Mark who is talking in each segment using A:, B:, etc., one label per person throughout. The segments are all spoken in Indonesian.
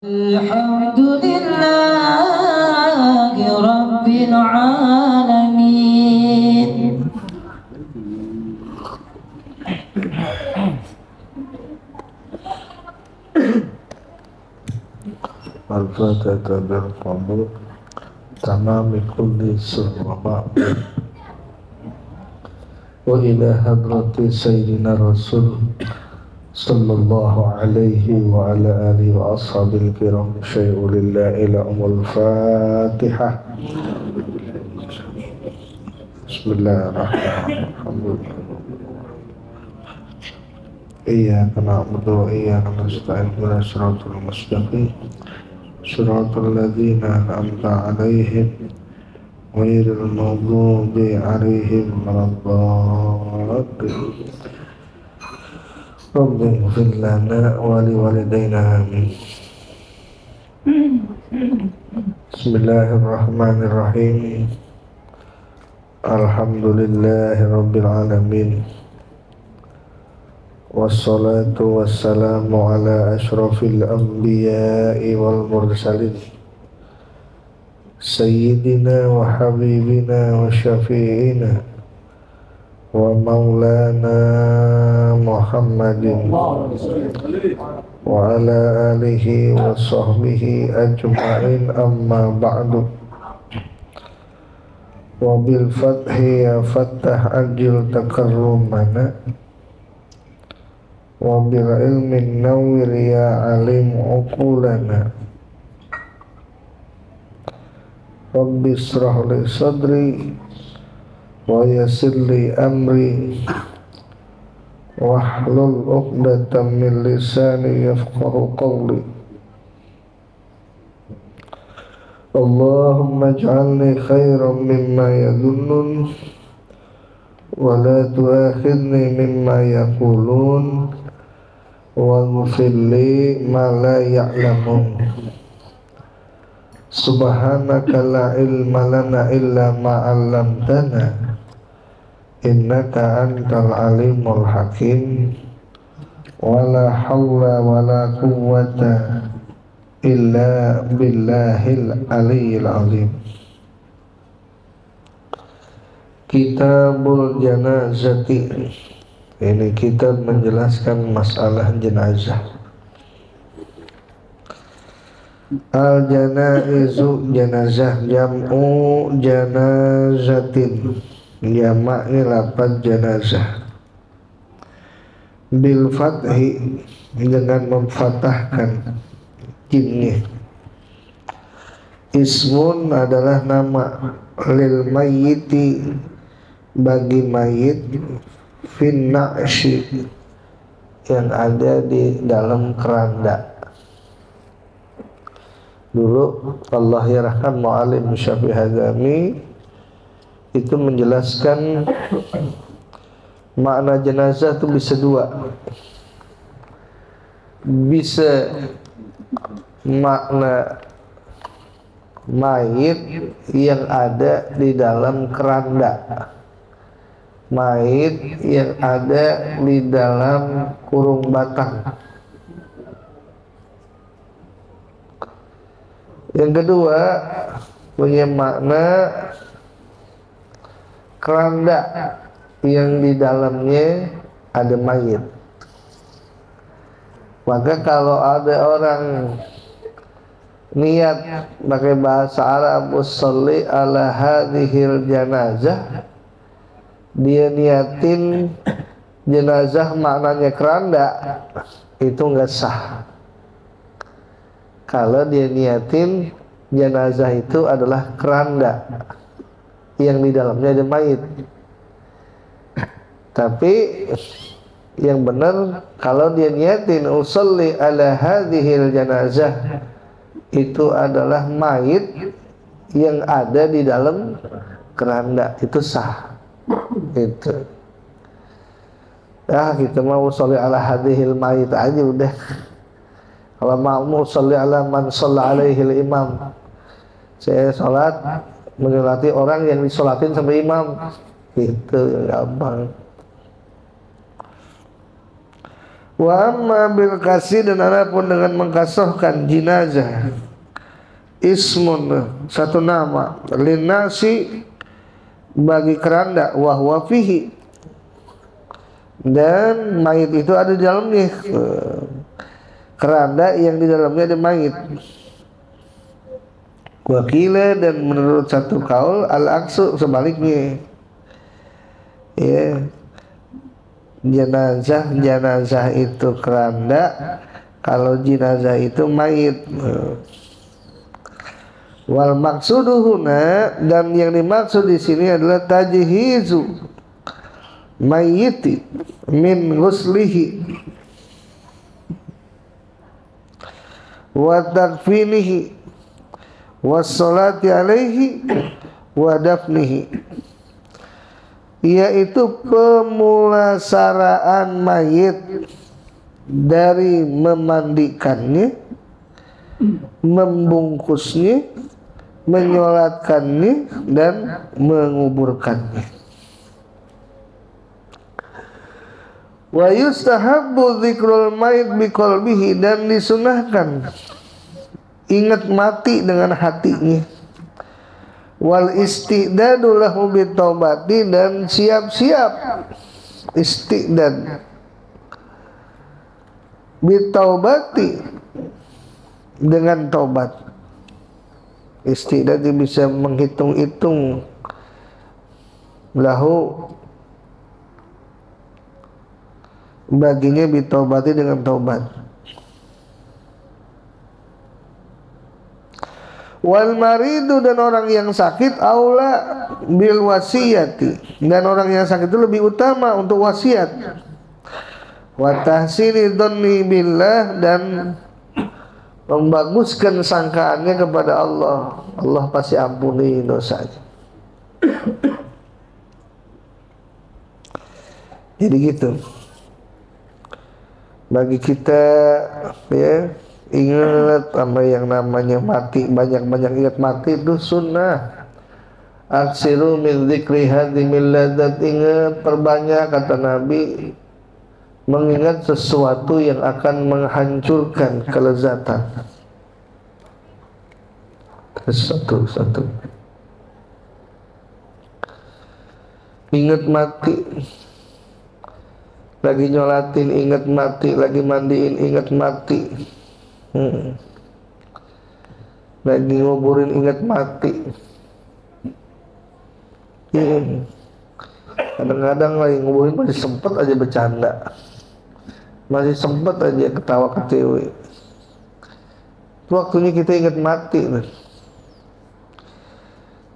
A: الحمد لله رب العالمين.
B: Al-Fatihah bil-Qabul tamami kulli sirr wa ma'bud wa ila hadrati Sayyidina Rasul sallallahu alaihi wa ala alihi wa ashabil kiram syai'ulillahi la'umul Fatihah. Bismillahirrahmanirrahim. Iyyaka na'budu wa iyyaka nasta'in ihdinas siratal mustaqim siratal ladzina an'amta 'alaihim ghairil maghdubi 'alaihim waladdallin. Rabbi ighfir lana wa liwalidayna amin. Bismillahirrahmanirrahim. Alhamdulillahi rabbil alamin. Wassalatu wassalamu ala ashrafil anbiya'i wal mursalin Sayyidina wa habibina wa syafi'ina wa maulana Muhammadin wa ala alihi wa sahbihi ajma'in, amma ba'du. Wa bil fathi ya fattah ajil takarrumana wa bil ilmin nawwir ya alim uqulana. Rabbi israh li sadri wa yassir li amri wahlul 'uqdatam min lisani yafqahu qawli. Allahumma ij'alni khairan mimma yadhunnun wa la tu'akhidni mimma yaqulun waghfir li ma la ya'lamun. Subhanaka la ilma lana illa ma 'allamtana innaka antal alimul hakim. Wala hawla wala quwwata illa billahil aliyyil azim. Kitabul Janazati. Ini kitab menjelaskan masalah jenazah. Al-janaizu, jenazah, jam'u janazatin, jamaknya lafaz janazah. Bil fathi, dengan memfathahkan jinnya. Ismun adalah nama, lil mayyiti, bagi mayit, fin na'syi, yang ada di dalam keranda. Dulu Allah yarham Mu'alim Syafi'i Hazami itu menjelaskan makna jenazah itu bisa dua. Bisa makna mayit yang ada di dalam keranda, mayit yang ada di dalam kurung batang. Yang kedua punya makna keranda yang di dalamnya ada mayit. Maka kalau ada orang niat pakai bahasa Arab usolli ala hadhil janazah, dia niatin jenazah maknanya keranda, itu enggak sah. Kalau dia niatin jenazah itu adalah keranda yang di dalamnya ada mayit. Tapi yang benar kalau dia niatin usolli ala hadhil janazah, itu adalah mayit yang ada di dalam keranda, itu sah. Itu. Kita mau usolli ala hadhil mayit aja udah. Kalau mau sholli ala man shalla alaihil imam, saya sholat menyolati orang yang disolatin sama imam, itu gampang. Wa amma bil kasih, dan adapun dengan mengkasahkan jenazah, ismun, satu nama, linasi, bagi keranda, wa huwa fihi, dan mayit itu ada di dalamnya, keranda yang di dalamnya ada mayit. Wakila, dan menurut satu kaul al-aksu, sebaliknya, ya, jenazah itu keranda, kalau jenazah itu mayit. Wal maksuduhuna, dan yang dimaksud di sini adalah tajhizu mayyiti min ghuslihi wa takfinihi wassalati alaihi wa dafnihi, yaitu pemulasaraan mayit dari memandikannya, membungkusnya, menyolatkannya, dan menguburkannya. Wa yustahabbu dzikrul mayit biqalbihi, dan disunahkan ingat mati dengan hatinya. Wal istidadu lahu bitaubati, dan siap-siap istidad bitaubati, dengan taubat. Istidad bisa menghitung-hitung, lahu, baginya bitaubati, dengan taubat. Wal maridu, dan orang yang sakit, aula bil wasiyati, dan orang yang sakit itu lebih utama untuk wasiat. Wa tahsini dhanni billah, dan membaguskan sangkaannya kepada Allah. Allah pasti ampuni dosanya. Jadi gitu. Bagi kita, ya, ingat apa yang namanya mati, banyak-banyak ingat mati itu sunnah. Aksiru min dzikri hadhimil ladzat, ingat, perbanyak, kata Nabi, mengingat sesuatu yang akan menghancurkan kelezatan. Satu-satu. Ingat mati, lagi nyolatin ingat mati, lagi mandiin ingat mati, lagi nguburin ingat mati. Kadang-kadang lagi nguburin masih sempet aja bercanda, masih sempet aja ketawa ketiwi. Waktunya kita ingat mati.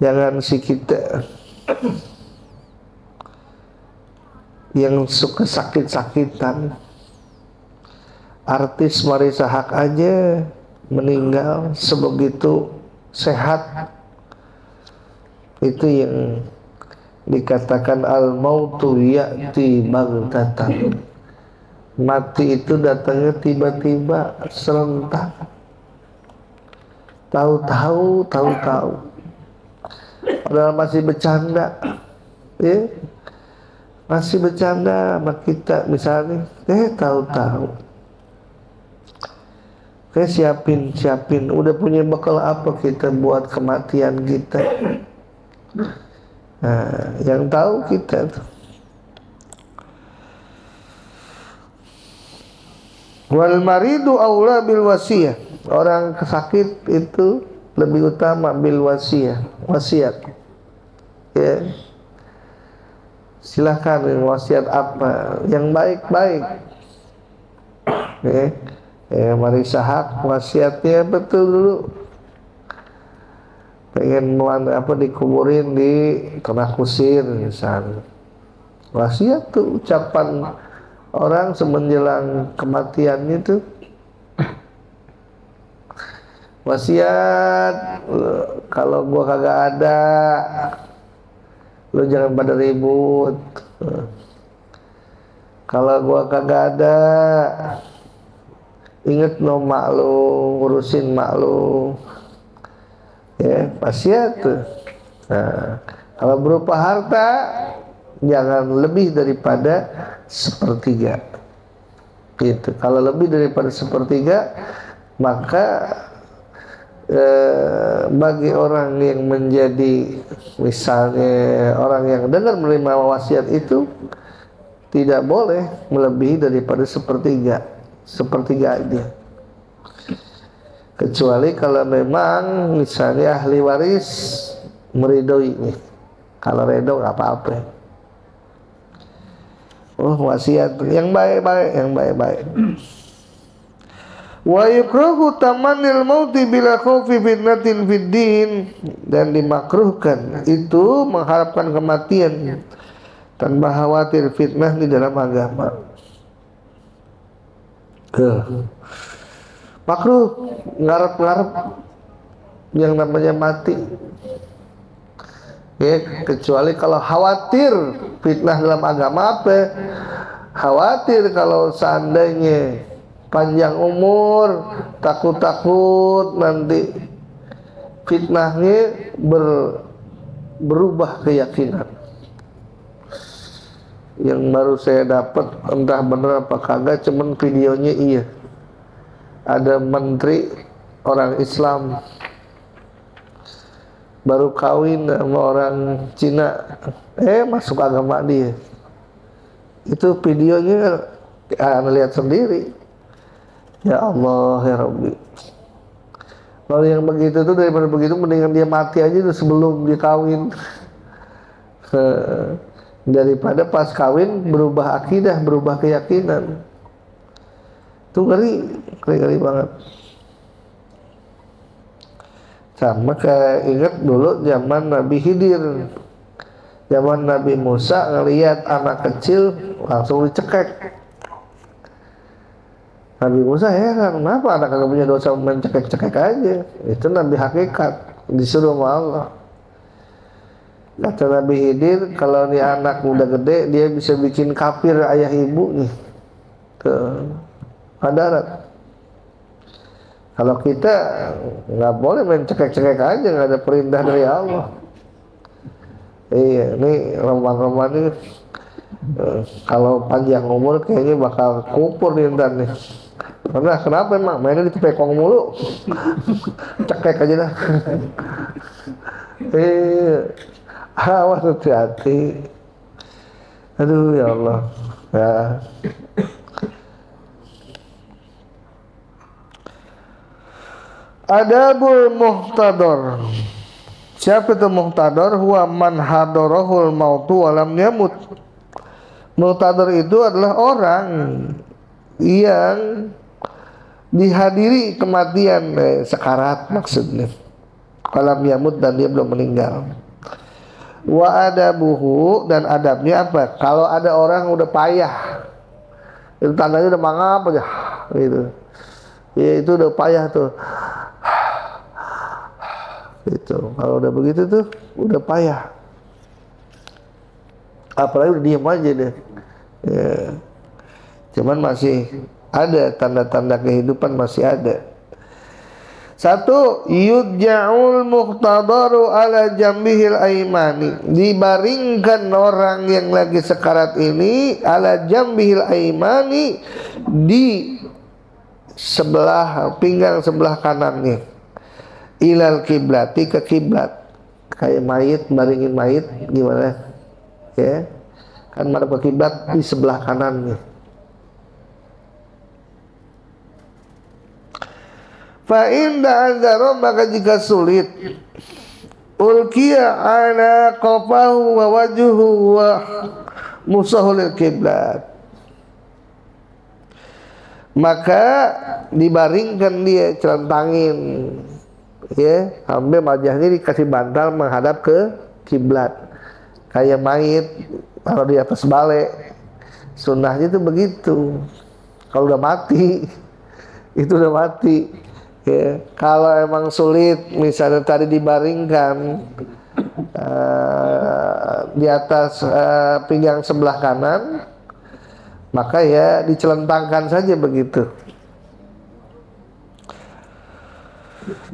B: Jangan si kita yang suka sakit-sakitan. Artis Marisa Haque aja meninggal sebegitu sehat. Itu yang dikatakan al-mautu ya'ti baghtatan. Mati itu datangnya tiba-tiba, serentak. Tahu-tahu. Padahal masih bercanda, ya, masih bercanda sama kita misalnya, tahu-tahu. Siapin, udah punya bekal apa kita buat kematian kita? Nah, yang tahu kita tuh. Wal maridu aula bil wasiyah, orang sakit itu lebih utama bil wasiyah, wasiat. Ya, silakan wasiat apa yang baik-baik. Marisa Haque wasiatnya betul dulu, pengen dikuburin di tanah kusir misalnya. Wasiat tuh ucapan orang semenjelang kematiannya tuh. Wasiat, kalau gua kagak ada, lu jangan pada ribut. Kalau gua kagak ada, inget no mak lu, urusin mak lu. Ya, wasiat tuh. Nah, kalau berupa harta, jangan lebih daripada sepertiga. gitu. Kalau lebih daripada sepertiga, maka bagi orang yang menjadi misalnya orang yang dengar menerima wasiat itu tidak boleh melebihi daripada sepertiga aja, kecuali kalau memang misalnya ahli waris meridoi nih. Kalau redo nggak apa-apa. Wasiat yang baik-baik, yang baik-baik. Wa yukrahu tamannil mauti bila khaufi fitnatin fid din, dan dimakruhkan itu mengharapkan kematian tanpa khawatir fitnah di dalam agama. Makruh ngarep-ngarep yang namanya mati. Ya, kecuali kalau khawatir fitnah dalam agama apa? Khawatir kalau seandainya panjang umur, takut-takut nanti fitnahnya berubah keyakinan. Yang baru saya dapat entah benar apa kagak, cuman videonya iya. Ada menteri orang Islam baru kawin sama orang Cina, masuk agama dia. Itu videonya Anda lihat sendiri. Ya Allah ya Rabbi. Kalau yang begitu tuh, daripada begitu mendingan dia mati aja tuh sebelum dia kawin. Daripada pas kawin berubah akidah, berubah keyakinan. Itu ngeri banget. Sama kayak ingat dulu zaman Nabi Khidir, zaman Nabi Musa ngelihat anak kecil langsung dicekek. Nabi Musa heran, kenapa anak kagak punya dosa mencekek-cekek aja? Itu Nabi hakikat, disuruh sama Allah. Kata Nabi Khidir, kalau nih anak udah gede, dia bisa bikin kafir ayah ibunya. Tuh, hadarat. Kalau kita nggak boleh main cekek-cekek aja, nggak ada perintah dari Allah. Iya, ini roman-roman ini kalau panjang umur kayaknya bakal kupur nih ntar nih. Karena kenapa emang mainnya di tepekong mulu? Cekek aja dah. Awas, hati-hati. Aduh ya Allah. Ya. Adabul muhtadar. Siapa itu muhtadar? Huwa man hadarahul mautu walam yamut. Muhtadar itu adalah orang yang dihadiri kematian, sekarat maksudnya. Walam yamut, dan dia belum meninggal. Wa adabuhu, dan adabnya apa? Kalau ada orang udah payah, itu tandanya udah mangap aja gitu. Ya itu udah payah tuh. Itu kalau udah begitu tuh udah payah, apalagi udah diem aja deh ya. Cuman masih ada tanda-tanda kehidupan, masih ada. Satu, yudja'ul muhtadaru ala jambihil aimani, dibaringkan orang yang lagi sekarat ini ala jambihil aimani, di sebelah pinggang sebelah kanannya, ilal kiblati, ke kiblat. Kayak mayit, baringin mayit gimana ya, kan madhab ke kiblat di sebelah kanannya. Fa inda azara, maka jika sulit, ulkiya ala qafahu wa wajuhu wa musahulil kiblat, maka dibaringkan dia, celentangin ya, sampai wajahnya dikasih bantal menghadap ke kiblat, kayak mayit taruh di atas bale. Sunnahnya itu begitu. Kalau udah mati, itu udah mati ya. Kalau emang sulit, misalnya tadi dibaringkan di atas pinggang sebelah kanan, maka ya dicelentangkan saja begitu.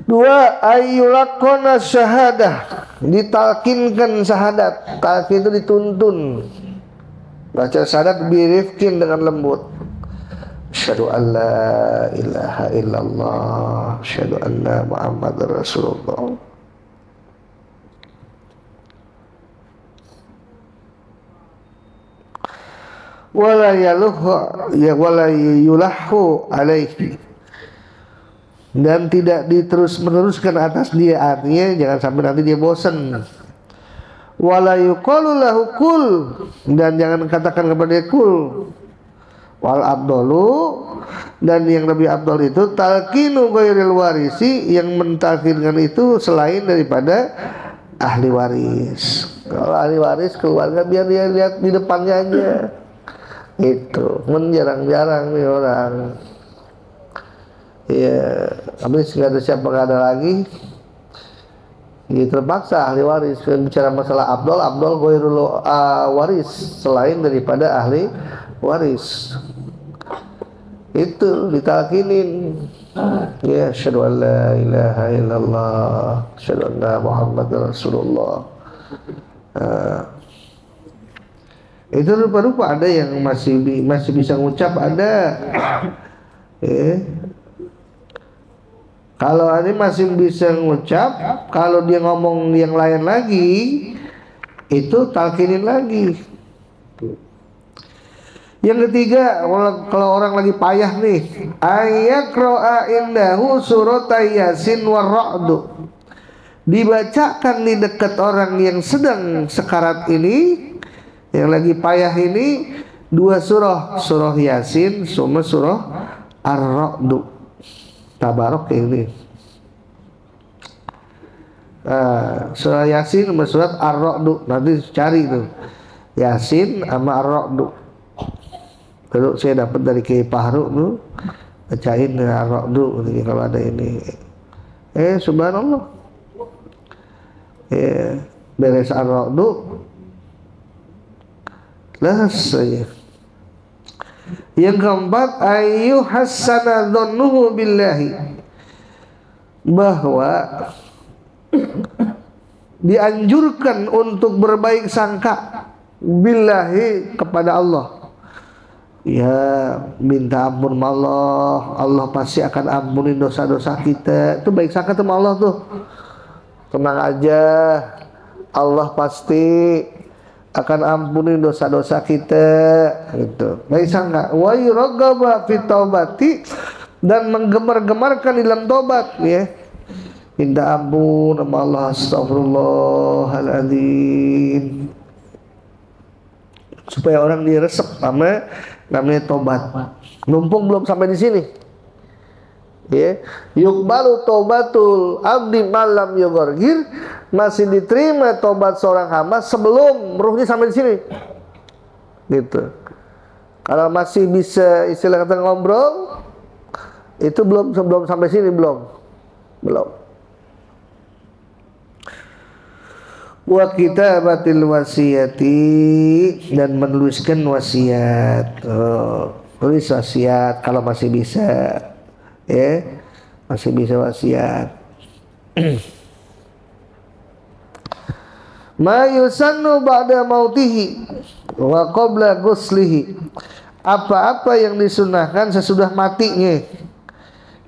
B: Dua, ayyulakona syahadah, ditalkinkan syahadat. Talkin itu dituntun. Baca syahadat birifkin, dengan lembut. asyhadu an la ilaha illallah, asyhadu anna Muhammadar Rasulullah. Wala yulahu alaihi, dan tidak diterus meneruskan atas dia, artinya jangan sampai nanti dia bosan. Wala yuqalu lahu kul, dan jangan katakan kepada dia kul. Wal abdolu, dan yang lebih abdol itu talqinu ghairil warisi, yang mentalkinkan itu selain daripada ahli waris. Kalau ahli waris keluarga biar dia lihat di depannya aja. Itu jarang-jarang nih orang. Ya, habis nggak ada siapa, nggak ada lagi. Ya, terpaksa ahli waris. Bicara masalah abdol ghairul waris, selain daripada ahli waris. Itu ditalkinin. Ya, asyhadu an la ilaha illallah, asyhadu anna Muhammadar Rasulullah. Itu rupa-rupa ada yang masih bisa ngucap, ada. Kalau ini masih bisa ngucap, kalau dia ngomong yang lain lagi, itu talkinin lagi. Yang ketiga, kalau orang lagi payah nih, ayaqra'a indahu surat Yasin war Ra'd. Dibacakan di dekat orang yang sedang sekarat ini, yang lagi payah ini, dua surah Yasin sama surah Ar-Ra'd. Tabarok ini. Surah Yasin sama surat Ar-Ra'd, nanti cari tuh. Yasin sama Ar-Ra'd. Kalau saya dapat dari Kiai Pahru tuh, bacain Ar-Ra'd kalau ada ini. Subhanallah. Beres Ar-Ra'd, lah saya. Yang keempat, ayu hasana dhannuhu billahi, bahwa dianjurkan untuk berbaik sangka billahi, kepada Allah. Ya, minta ampun sama Allah, Allah pasti akan ampunin dosa-dosa kita. Itu baik sangka sama Allah tuh. Tenang aja, Allah pasti akan ampuni dosa-dosa kita, gitu. Baik sangka. Wa yuraghaba fi taubati, dan menggemar-gemarkan dalam tobat, ya. Minta ampun sama Allah, astagfirullahaladzim, supaya orang diresep sama namanya tobat. Numpung belum sampai di sini. Ya, yuqbalu taubatul abdi malam yughargir, masih diterima tobat seorang hamba sebelum ruhnya sampai di sini. Gitu. Kalau masih bisa istilah kata ngobrol, itu belum sampai sini, belum. Wa kitabatil wasiyati, dan menuliskan wasiat. Tulis wasiat kalau masih bisa. Ya, masih bisa wasiat. Ma yusannu ba'da mautihi wa qabla ghuslihi, apa-apa yang disunahkan sesudah matinya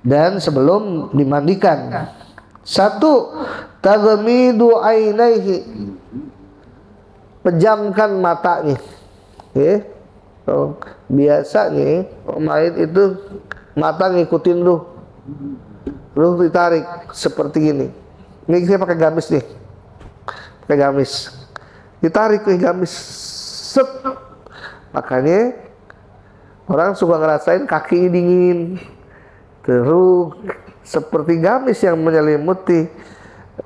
B: dan sebelum dimandikan. Satu, taghmidu ainaihi, pejamkan matanya. Ya. Biasanya mayit itu mata ngikutin ruh ditarik seperti ini. Ini saya pakai gamis nih, ditarik nih gamis, set. Makanya orang suka ngerasain kaki dingin, terus seperti gamis yang menyelimuti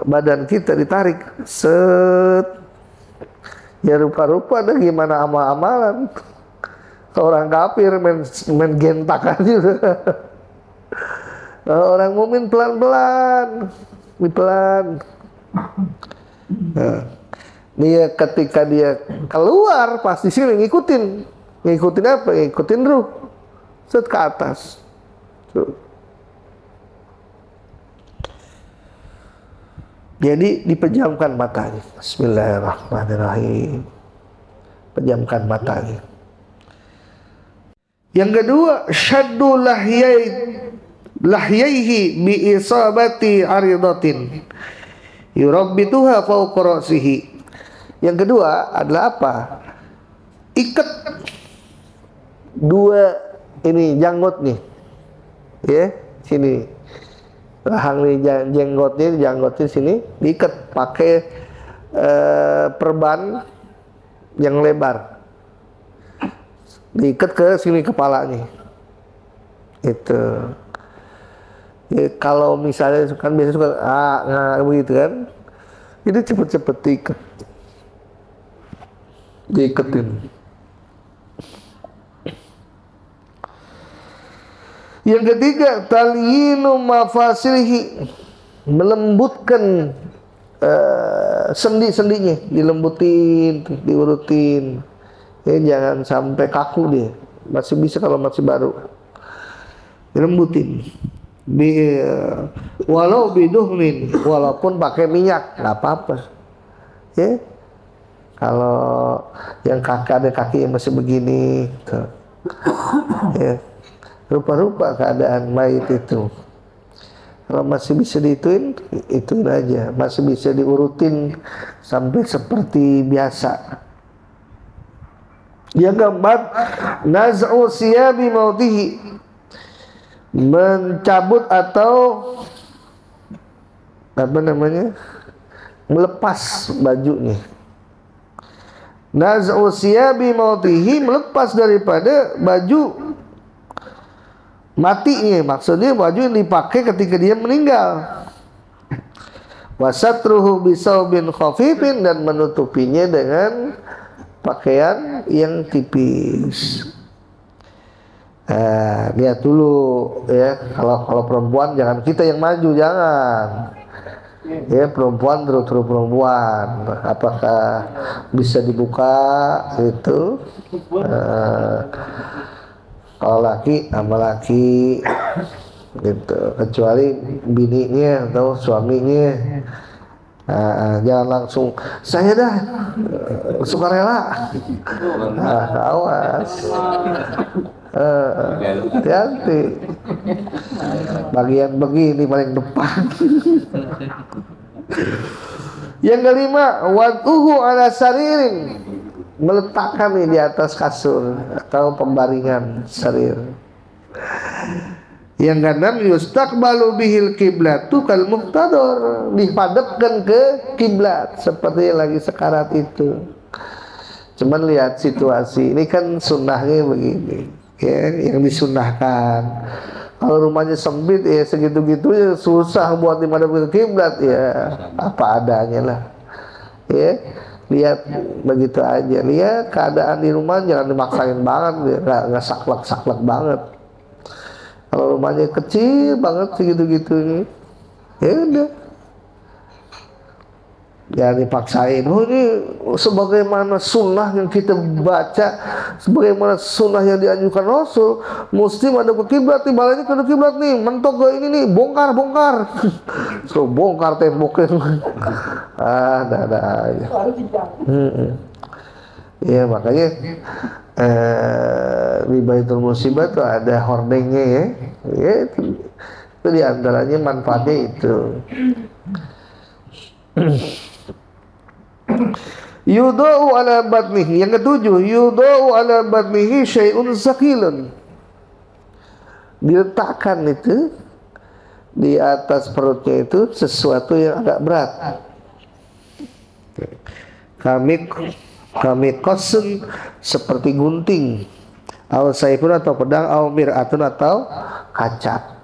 B: badan kita ditarik, set. Ya rupa-rupa ada gimana amal-amalan. Orang kafir main gentak aja. Orang mukmin pelan-pelan. Nah, dia ketika dia keluar pasti sini ngikutin apa? Ngikutin ruh. Set ke atas. Tuh. Jadi dipejamkan matanya. Bismillahirrahmanirrahim. Pejamkan matanya. Yang kedua, syaddu lahyaihi bi isabati aridatin yurabbituha fawqa ra'sihi. Yang kedua adalah apa? Ikat dua ini janggut nih, ya sini rahang nih janggutnya sini diikat pakai perban yang lebar, diikat ke sini kepalanya. Itu ya, kalau misalnya kan biasa suka begitu kan, jadi cepet-cepet diiketin. Yang ketiga, talyinu mafasilihi, melembutkan sendi-sendinya, dilembutin, diurutin. Ya, jangan sampai kaku dia. Masih bisa kalau masih baru. Dilembutin. Walau biduhnin, walaupun pakai minyak, nggak apa-apa. Ya. Kalau yang ada kaki yang masih begini, tuh. Ya. Rupa-rupa keadaan mayit itu. Kalau masih bisa ituin aja. Masih bisa diurutin sampai seperti biasa. Yang keempat, naz'u siyabi mautihi, mencabut atau melepas bajunya. Naz'u siyabi mautihi, melepas daripada baju matinya, maksudnya baju yang dipakai ketika dia meninggal. Wasatruhu bisaubin khafifin, dan menutupinya dengan pakaian yang tipis. Lihat dulu ya, kalau perempuan jangan kita yang maju, jangan. Ya, perempuan terus perempuan, apakah bisa dibuka itu? Kalau laki sama laki gitu, kecuali bininya atau suaminya. Jangan langsung saya dah sukarela. Awas, hati-hati. Bagian begini paling depan. Yang kelima, wad'uhu ala saririn, meletakkan di atas kasur atau pembaringan sarir. Yang keenam, yustaqbalu bihil kiblatu kal muhtadar, dihadapkan ke kiblat seperti yang lagi sekarat itu. Cuman lihat situasi ini kan sunnahnya begini ya, yang disunnahkan. Kalau rumahnya sempit ya segitu-gitu ya susah buat dimadap ke kiblat, ya apa adanya lah ya. Lihat begitu aja, lihat keadaan di rumah, jangan dimaksain banget, nggak saklek banget. Kalau rumahnya kecil banget segitu-gitu, ya udah, jangan dipaksain. Oh, ini sebagaimana sunnah yang kita baca, sebagaimana sunnah yang dianjurkan Rasul, mesti ada ke kiblat nih, balanya ke kiblat nih, mentok ke ini nih, bongkar. So bongkar temboknya. Ada aja. Ya makanya di Baitul Musibah tuh ada hordengnya ya. Ya itu diantaranya manfaatnya itu. Yudau ala batnihi, yang ketujuh, yudau ala batnihi syai'un sakilun, diletakkan itu di atas perutnya itu sesuatu yang agak berat. Kami kosun, seperti gunting, au saifun atau pedang, au mir'atun atau kaca.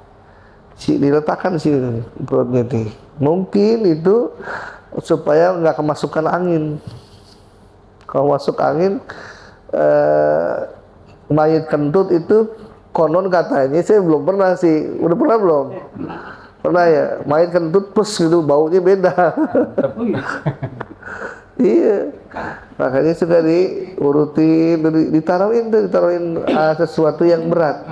B: Diletakkan di sini perutnya itu. Mungkin itu supaya nggak kemasukan angin. Kalau masuk angin, mayit kentut itu konon katanya, saya belum pernah sih. Udah pernah belum? Pernah ya? Mayit kentut plus gitu, baunya beda. Iya, makanya suka diurutin, ditaruhin sesuatu yang berat,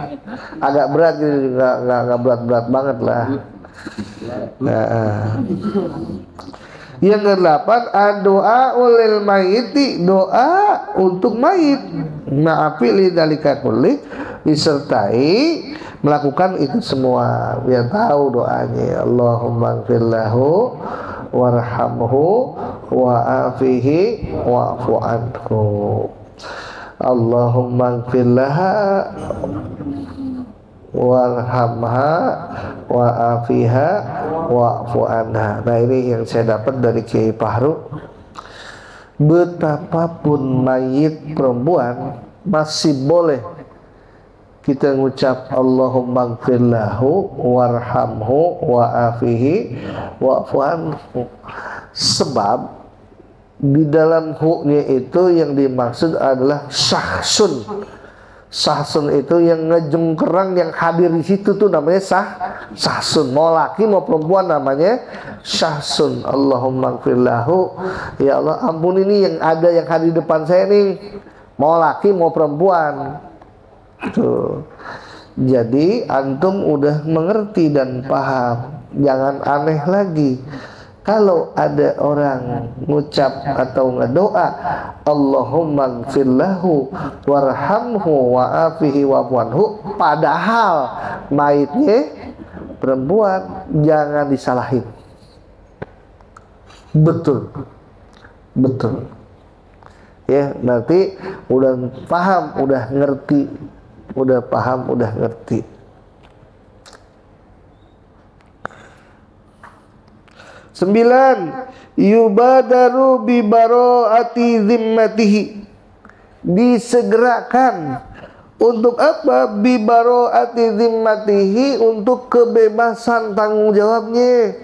B: agak berat gitu, nggak berat banget lah. Nah, yang kedelapan, doa ulil mayiti, doa untuk mayit, maafi li dalika kulli, disertai melakukan itu semua, biar tahu doanya. Allahumma gfirlahu warhamhu wa'afihi wa'fu anhu. Allahumma gfirlaha warhamha wa'afiha wa'fu anha. Nah, ini yang saya dapat dari Kiai Fahru. Betapapun mayit perempuan masih boleh kita ngucap Allahumma gfirlahu warhamhu wa'afihi wa'fu anhu. Sebab di dalam hu-nya itu yang dimaksud adalah syahsun. Syahsun itu yang ngejengkerang, yang hadir di situ tuh namanya syahsun. Mau laki mau perempuan namanya syahsun. Allahumma gfirlahu, ya Allah ampun, ini yang ada yang hadir di depan saya nih, mau laki mau perempuan. Tuh. Jadi antum udah mengerti dan paham. Jangan aneh lagi. Kalau ada orang ngucap atau ngedoa Allahumma gfirlahu warhamhu wa'afihi wa'fu anhu, padahal mayitnya perempuan, jangan disalahin. Betul. Betul. Ya, nanti udah paham, udah ngerti. Udah paham, udah ngerti. Sembilan, yubadaru bi baro'ati zimmatihi. Disegerakan untuk apa? Bi baro'ati zimmatihi, untuk kebebasan tanggung jawabnya.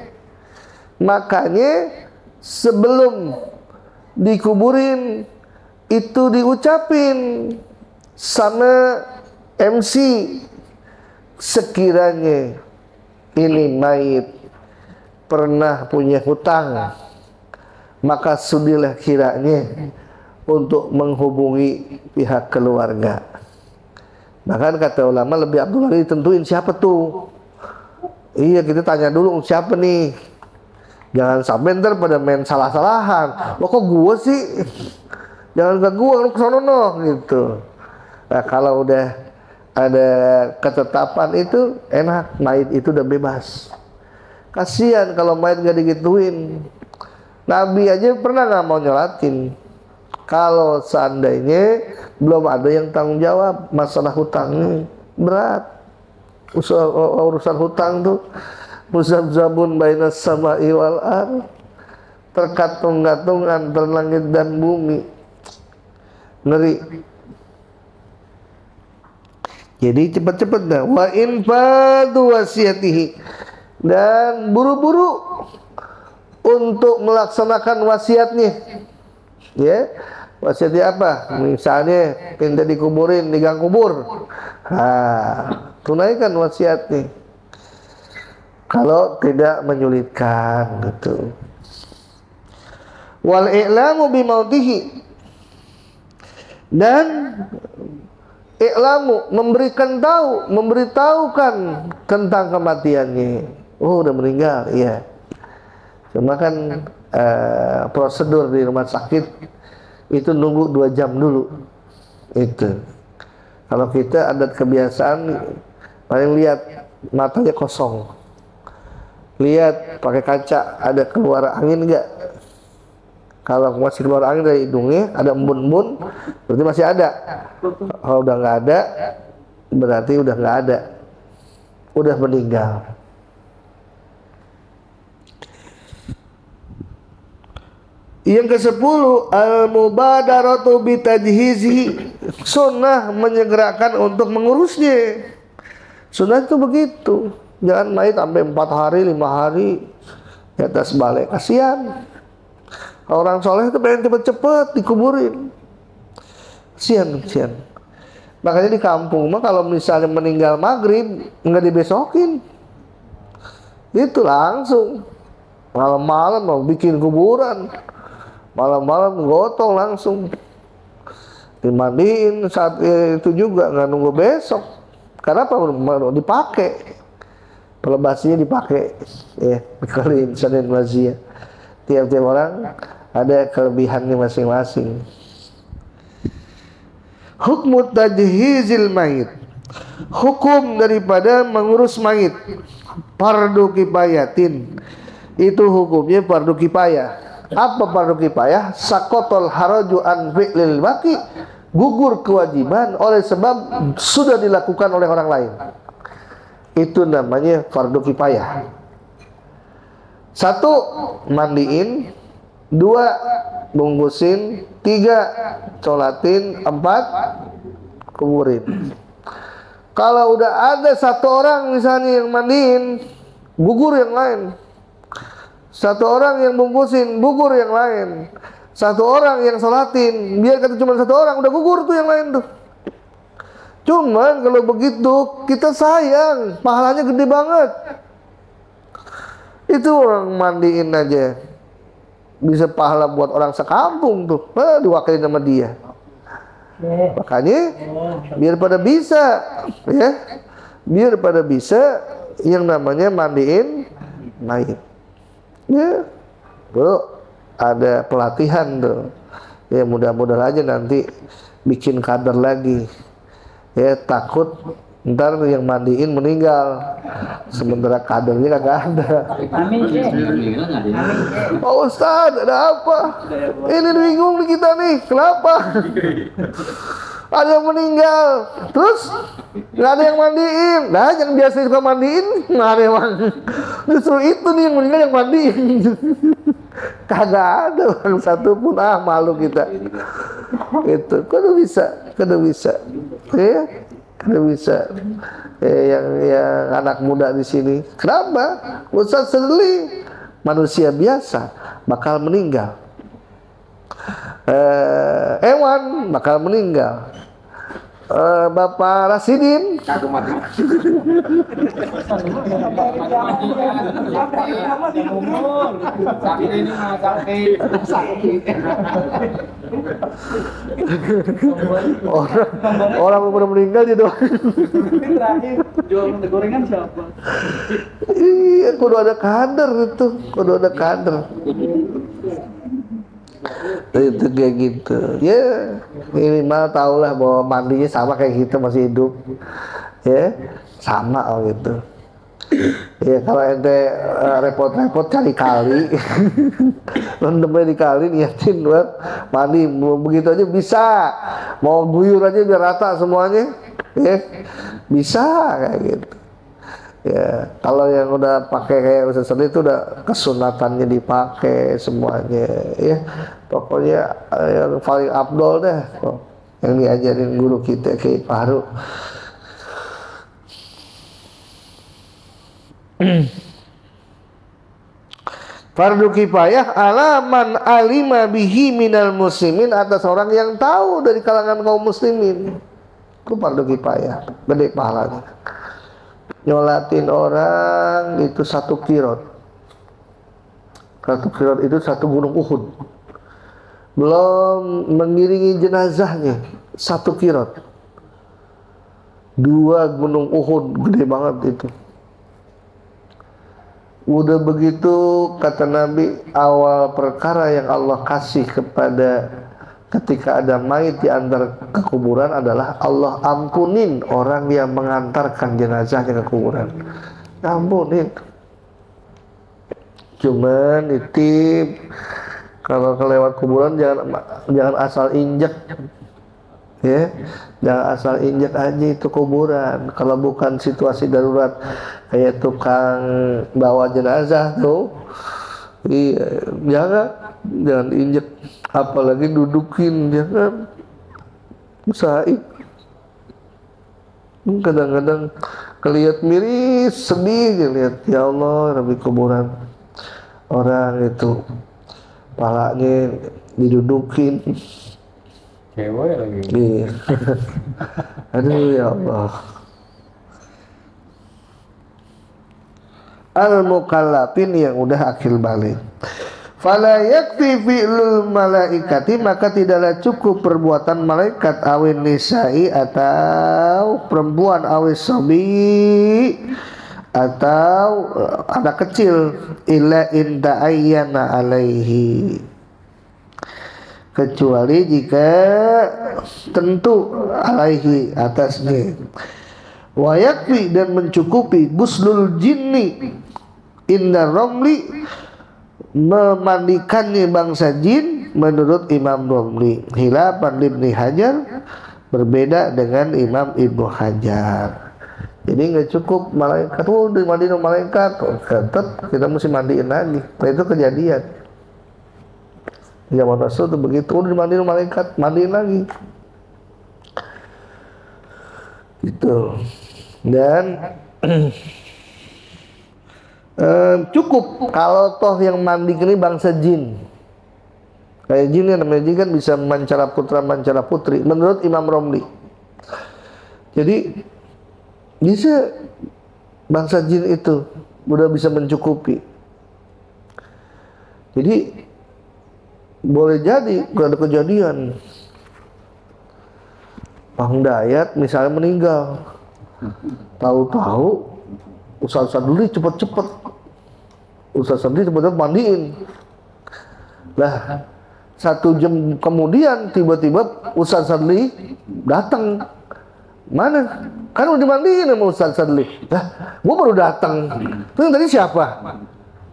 B: Makanya sebelum dikuburin itu diucapin sama MC, sekiranya ini mayit pernah punya hutang, maka sudilah kiranya untuk menghubungi pihak keluarga. Bahkan kata ulama lebih abdul lagi tentuin siapa tuh. Iya, kita tanya dulu siapa nih. Jangan sampai ntar pada main salah-salahan. Lo kok gua sih? Jangan ke gua, lu kesono no gitu. Nah, kalau udah ada ketetapan itu enak, mayit itu udah bebas. Kasihan kalau mayit gak digituin. Nabi aja pernah gak mau nyolatin. Kalau seandainya belum ada yang tanggung jawab masalah hutangnya, berat. Urusan hutang tuh muzabzabun bainas sama'i wal ardh, terkatung-katung antara langit dan bumi. Ngeri. Jadi cepat-cepat dah. Wa infadu wasiyatihi, dan buru-buru untuk melaksanakan wasiatnya. Ya, wasiatnya apa? Misalnya minta dikuburin di gang kubur. Tunaikan wasiatnya. Kalau tidak menyulitkan gitu. Wal i'lamu bi mautihi, dan i'lamu memberitahukan tentang kematiannya. Oh, udah meninggal, iya. Cuma kan prosedur di rumah sakit itu nunggu 2 jam dulu. Itu. Kalau kita adat kebiasaan paling lihat matanya kosong. Lihat pakai kaca ada keluar angin enggak? Kalau masih keluar angin dari hidungnya, ada embun-embun, berarti masih ada. Kalau udah nggak ada, berarti udah nggak ada, udah meninggal. Yang ke-10, al-mubadaratu bitajhizihi, sunnah menyegerakan untuk mengurusnya. Sunnah itu begitu. Jangan mayit sampai 4 hari, 5 hari di atas balai, kasihan. Orang soleh itu pengen cepet-cepet dikuburin. Kasihan. Makanya di kampung mah kalau misalnya meninggal maghrib nggak dibesokin, itu langsung malam-malam mau bikin kuburan, malam-malam gotong langsung dimandiin saat itu juga, nggak nunggu besok. Karena apa? Dipakai, pelebasnya dipakai, ya, dikaliin Senin Wazia. Tiap-tiap orang ada kelebihannya masing-masing. Hukmu tajhizil mayit, Hukum daripada mengurus mayit fardu kifayatin, itu hukumnya fardu kifayah. Apa fardu kifayah? Sakotol haraju an fi'lil baqi, gugur kewajiban oleh sebab sudah dilakukan oleh orang lain. Itu namanya fardu kifayah. 1 mandiin, 2 bungkusin, 3 colatin, 4 kuburin. Kalau udah ada 1 orang misalnya yang mandiin, gugur yang lain. 1 orang yang bungkusin, gugur yang lain. 1 orang yang sholatin, biar kata cuma 1 orang, udah gugur tuh yang lain tuh. Cuman kalau begitu kita sayang, pahalanya gede banget. Itu orang mandiin aja bisa pahala buat orang sekampung tuh, diwakilin sama dia. Makanya biar pada bisa, ya, biar pada bisa yang namanya mandiin mayit. Ya, bro, ada pelatihan tuh. Ya mudah-mudahan aja nanti bikin kader lagi. Ya takut ntar yang mandiin meninggal, sementara kadernya kagak ada.
A: Amin, Syekh.
B: Pak Ustadz, ada apa? Ini bingung nih kita nih, kenapa? Ada yang meninggal, terus nggak ada yang mandiin. Nah, yang biasa suka mandiin nggak ada yang justru itu nih yang meninggal yang mandiin. Kagak ada orang satu pun. Malu kita. Itu kudu bisa, ya, kudu bisa. Yang anak muda di sini, kenapa? Ustaz sedih, manusia biasa bakal meninggal. Hewan bakal meninggal. Bapak Rasidin orang udah meninggal dia doang.
A: Terakhir jual gorengan siapa?
B: Iya, kudu ada kader itu, kudu ada kader. Itu kayak gitu. Ya, minimal tahulah bahwa mandinya sama kayak kita masih hidup. Ya, sama gitu. Ya kalau ente repot-repot kali-kali rendemnya dikali, niatin buat mandi, begitu aja bisa. Mau guyur aja biar rata semuanya, ya bisa kayak gitu. Ya kalau yang udah pakai kayak Ustaz Sadi itu udah kesunatannya dipakai semuanya, ya pokoknya yang paling afdol deh yang diajarin guru kita Kiai Faru. Fardu kifayah alaman alima bihi minal muslimin, atas orang yang tahu dari kalangan kaum muslimin. Itu fardu kifayah, gede pahalanya. Nyolatin orang itu 1 kirot. 1 kirot itu 1 gunung Uhud. Belum mengiringi jenazahnya 1 kirot. 2 gunung Uhud, gede banget itu. Udah begitu kata Nabi, awal perkara yang Allah kasih kepada ketika ada mayit di antara ke kuburan adalah Allah ampunin orang yang mengantarkan jenazahnya ke kuburan. Ampunin. Cuman nitip kalau kelewat kuburan jangan asal injek. Ya, jangan asal injek aja itu kuburan. Kalau bukan situasi darurat kayak tukang bawa jenazah tuh, iya, jangan injek, apalagi dudukin, jangan. Usahain. Kadang-kadang kelihat miris, sedih lihat, ya Allah, Rabbi kuburan orang itu palanya didudukin.
A: Cewek lagi.
B: Iya. Aduh ya Allah. Al-mukallafin yang udah akil balik. Fala yakfi fi'lul malaikati, maka tidaklah cukup perbuatan malaikat awin nisa'i atau perempuan awis sobi atau anak kecil illa in ta'ayyana alaihi, kecuali jika tentu alaihi atasnya. Wa yakfi, dan mencukupi, guslul jinni inda Romli, memandikannya bangsa jin menurut Imam Romli. Khilafan Ibnu Hajar, berbeda dengan Imam Ibnu Hajar. Jadi nggak cukup malaikat, dimandiin malaikat, tetap kita mesti mandiin lagi. Nah, itu kejadian zaman Rasul itu begitu, dimandiin malaikat, mandiin lagi. Itu. Dan cukup kalau toh yang mandi ini bangsa jin. Kayak jin yang namanya jin kan bisa mancara putra mancara putri menurut Imam Romli. Jadi bisa bangsa jin itu udah bisa mencukupi. Jadi boleh jadi ada kejadian Bang Dayat misalnya meninggal, tahu-tahu Ustaz Sadli cepet-cepet mandiin. Lah 1 jam kemudian tiba-tiba Ustaz Sadli datang. Mana? Kan udah dimandiin sama Ustaz Sadli. Lah, gua baru datang. Itu yang tadi siapa?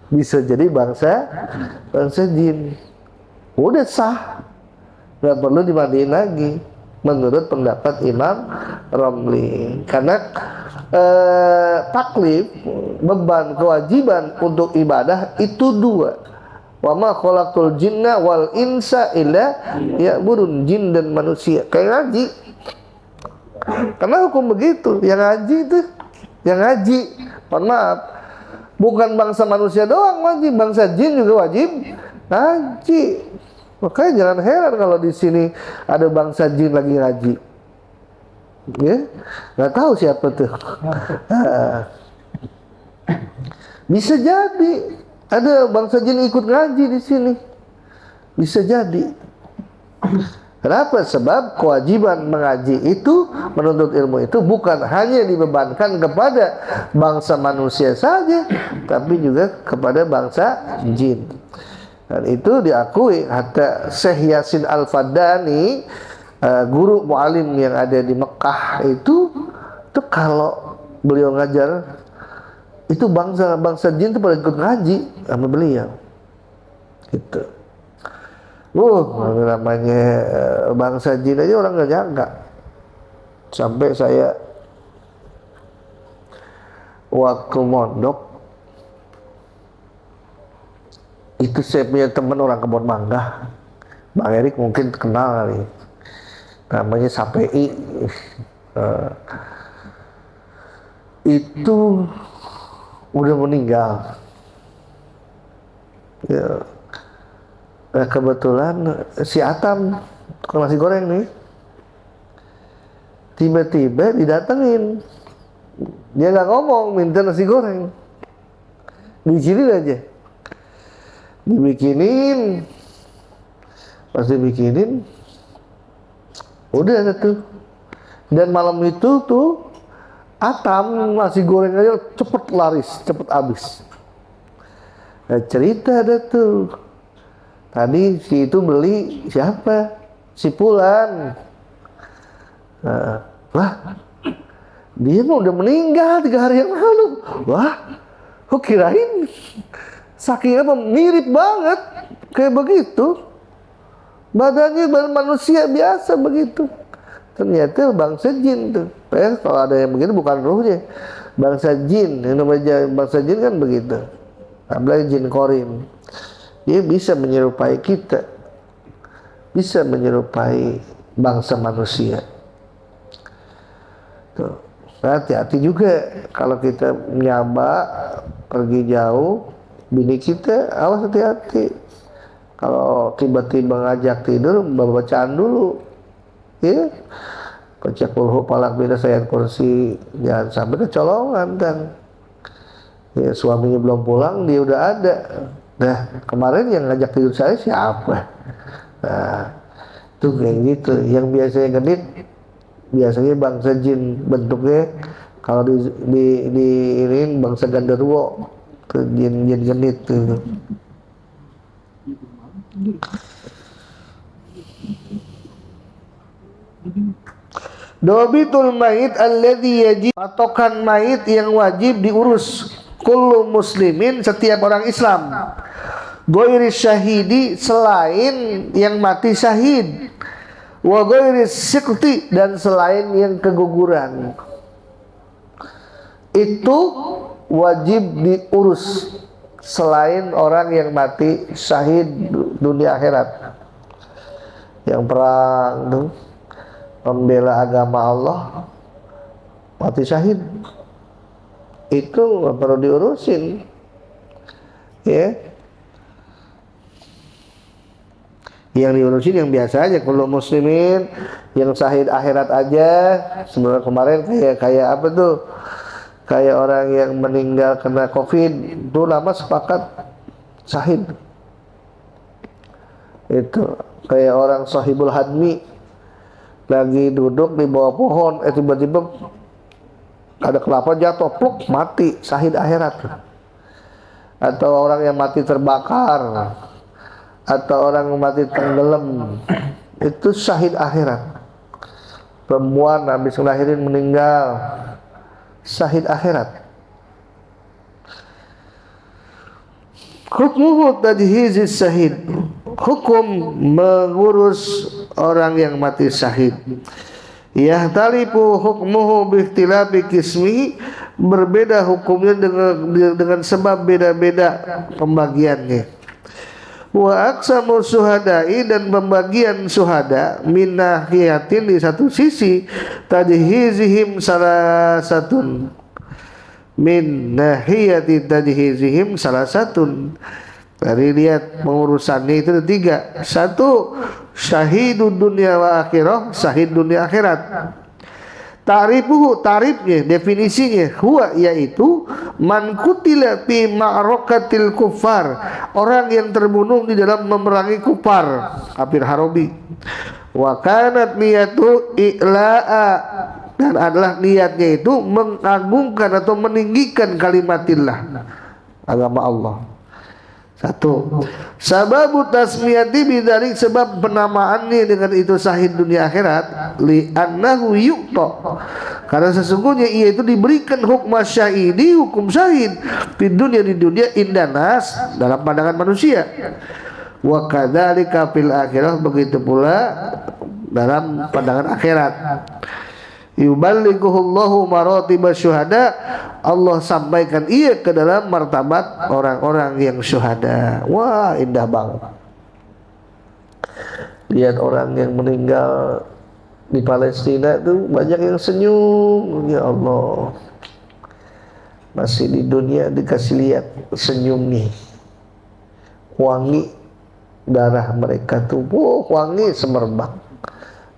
B: Bisa jadi bangsa jin. Udah sah, nggak perlu dimandiin lagi menurut pendapat Imam Romli. Karena taklif, beban, kewajiban untuk ibadah itu 2. Wa ma khalaqtul jinna wal insa illa ya'budun, jin dan manusia. Kayak ngaji. Karena hukum begitu, yang ngaji itu, yang ngaji, mohon maaf, bukan bangsa manusia doang wajib, bangsa jin juga wajib ngaji. Makanya jangan heran kalau di sini ada bangsa jin lagi ngaji, ya, nggak tahu siapa tuh. Bisa jadi ada bangsa jin ikut ngaji di sini, bisa jadi. Kenapa? Sebab kewajiban mengaji itu, menuntut ilmu itu bukan hanya dibebankan kepada bangsa manusia saja, tapi juga kepada bangsa jin. Dan itu diakui hatta Syekh Yasin Al-Fadani, guru mu'alim yang ada di Mekah itu kalau beliau ngajar itu bangsa jin itu pada ikut ngaji sama beliau. Gitu. Namanya bangsa jin aja orang nggak nyangka. Sampai saya waktu mondok itu saya punya teman orang Kebon Mangga, Bang Erik mungkin kenal kali, namanya Sapei. Itu udah meninggal. Ya. Nah, kebetulan si Atam tukang nasi goreng nih tiba-tiba didatengin, dia nggak ngomong, minta nasi goreng, diizinin aja, dibikinin, pas dibikinin udah ada tuh. Dan malam itu tuh Atam nasi goreng aja cepet laris, cepet habis. Nah, cerita ada tuh, tadi si itu beli siapa? Si Pulan. Wah, dia mah udah meninggal 3 hari yang lalu. Wah, kok kirain saking apa, mirip banget kayak begitu. Badannya badan manusia biasa begitu. Ternyata bangsa jin tuh. Kalau ada yang begitu bukan ruhnya, bangsa jin. Yang namanya bangsa jin kan begitu. Apalagi jin korin. Dia bisa menyerupai kita, bisa menyerupai bangsa manusia. Tuh. Hati-hati juga kalau kita nyaba pergi jauh, bini kita awas, hati-hati. Kalau tiba-tiba ngajak tidur, bacaan dulu, ya. Baca kulhu palak bina sayat kursi, jangan sampai kecolongan kan. Ya, suaminya belum pulang, dia udah ada. Nah, kemarin yang ngajak tidur saya siapa? Nah, itu kayak gitu. Yang biasanya genit, biasanya bangsa jin bentuknya. Kalau di ini bangsa Ganderwo, tuh jin genit tuh. Dobitul mayit alladzi yajib, patokan mayit yang wajib diurus kullu muslimin, setiap orang Islam, ghairi syahidi, selain yang mati syahid, wa ghairi siqti, dan selain yang keguguran, itu wajib diurus selain orang yang mati syahid dunia akhirat, yang perang tuh, membela agama Allah, mati syahid, itu nggak perlu diurusin, ya. Yang diurusin yang biasa aja, kalau muslimin yang syahid akhirat aja. Sebenarnya kemarin kayak apa tuh, kayak orang yang meninggal kena COVID itu lama sepakat syahid. Itu kayak orang sahibul hadmi lagi duduk di bawah pohon, tiba-tiba ada kelapa jatuh, pluk, mati, syahid akhirat. Atau orang yang mati terbakar, atau orang yang mati tenggelam, itu syahid akhirat. Perempuan habis ngelahirin meninggal, syahid akhirat. Hukmuhu tajhizis syahid, hukum mengurus orang yang mati syahid. Yahtalifu hukmuhu biikhtilafi qismihi, berbeda hukumnya dengan sebab beda-beda pembagiannya. Wa aqsamu syuhada'i, dan pembagian syuhada min nahiyatin, di satu sisi, tajhizihim salasatun, min nahiyati tajhizihim salasatun, dari lihat pengurusannya itu ada tiga. Satu, syahidud dunia wa akhirah, syahid dunia akhirat. Ta'rifuhu, tarifnya, definisinya, huwa, yaitu man kutila fi ma'rakatil kuffar, orang yang terbunuh di dalam memerangi kufar, kafir harobi. Wa kanat niyatu i'la'a, dan adalah niatnya itu mengagungkan atau meninggikan kalimatillah, agama Allah. Satu, sababu tasmiyati bidzalik, sebab penamaannya dengan itu syahid dunia akhirat, li annahu yuqta, karena sesungguhnya ia itu diberikan hukum syahidi, hukum syahid di dunia indanas, dalam pandangan manusia. Wa kadzalika fil akhirah, begitu pula dalam pandangan akhirat. Yuballighuhullahu maratibas syuhada, Allah sampaikan ia ke dalam martabat orang-orang yang syuhada. Wah, indah banget. Lihat orang yang meninggal di Palestina itu banyak yang senyum. Ya Allah, masih di dunia dikasih lihat senyum nih, wangi darah mereka tuh, wangi semerbak.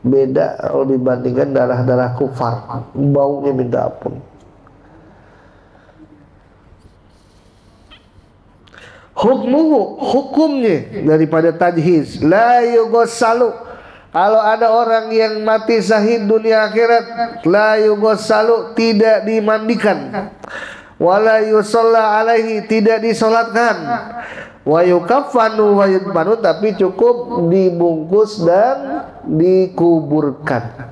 B: Beda kalau dibandingkan darah-darah kufar, baunya minta ampun. Hukmuhu, hukumnya daripada tajhiz, la yughassalu, kalau ada orang yang mati syahid dunia akhirat, la yughassalu, tidak dimandikan, wala yusalla alaihi, tidak disolatkan, wa yukaffanu wa yudfanu, tapi cukup dibungkus dan dikuburkan.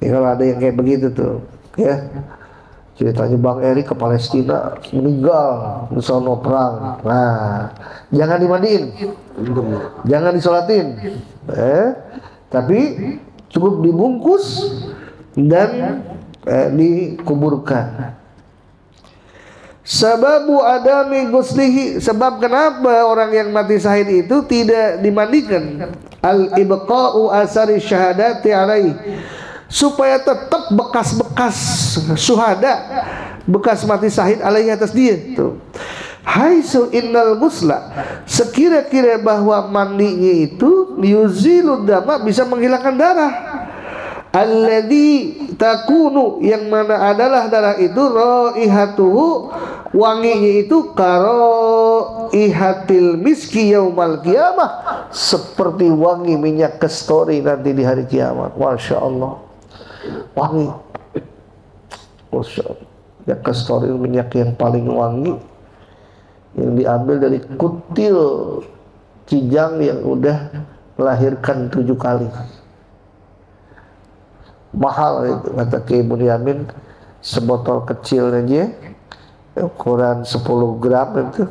B: Ya, kalau ada yang kayak begitu tuh, ya, ceritanya Bang Eri ke Palestina meninggal di sono perang. Nah, jangan dimandiin, jangan disolatin, tapi cukup dibungkus dan dikuburkan. Sababu adami ghuslihi, sebab kenapa orang yang mati syahid itu tidak dimandikan, al ibqa'u asari syahadati alaihi, supaya tetap bekas-bekas syuhada, bekas mati syahid alaihi, atas dia tuh. Haitsu innal ghusla, sekira-kira bahwa mandinya itu yuzilud dama, bisa menghilangkan darah, alladzi takunu, yang mana adalah darah itu, raihatuhu, wanginya itu, karaihatil miski yaumal qiyamah, seperti wangi minyak kasturi nanti di hari kiamat. Masya Allah, wangi, Masya Allah. Minyak kasturi, minyak yang paling wangi, yang diambil dari kutil kijang yang udah melahirkan 7 kali. mahal itu kata Kiai Bunyamin, sebotol kecil aja ukuran 10 gram itu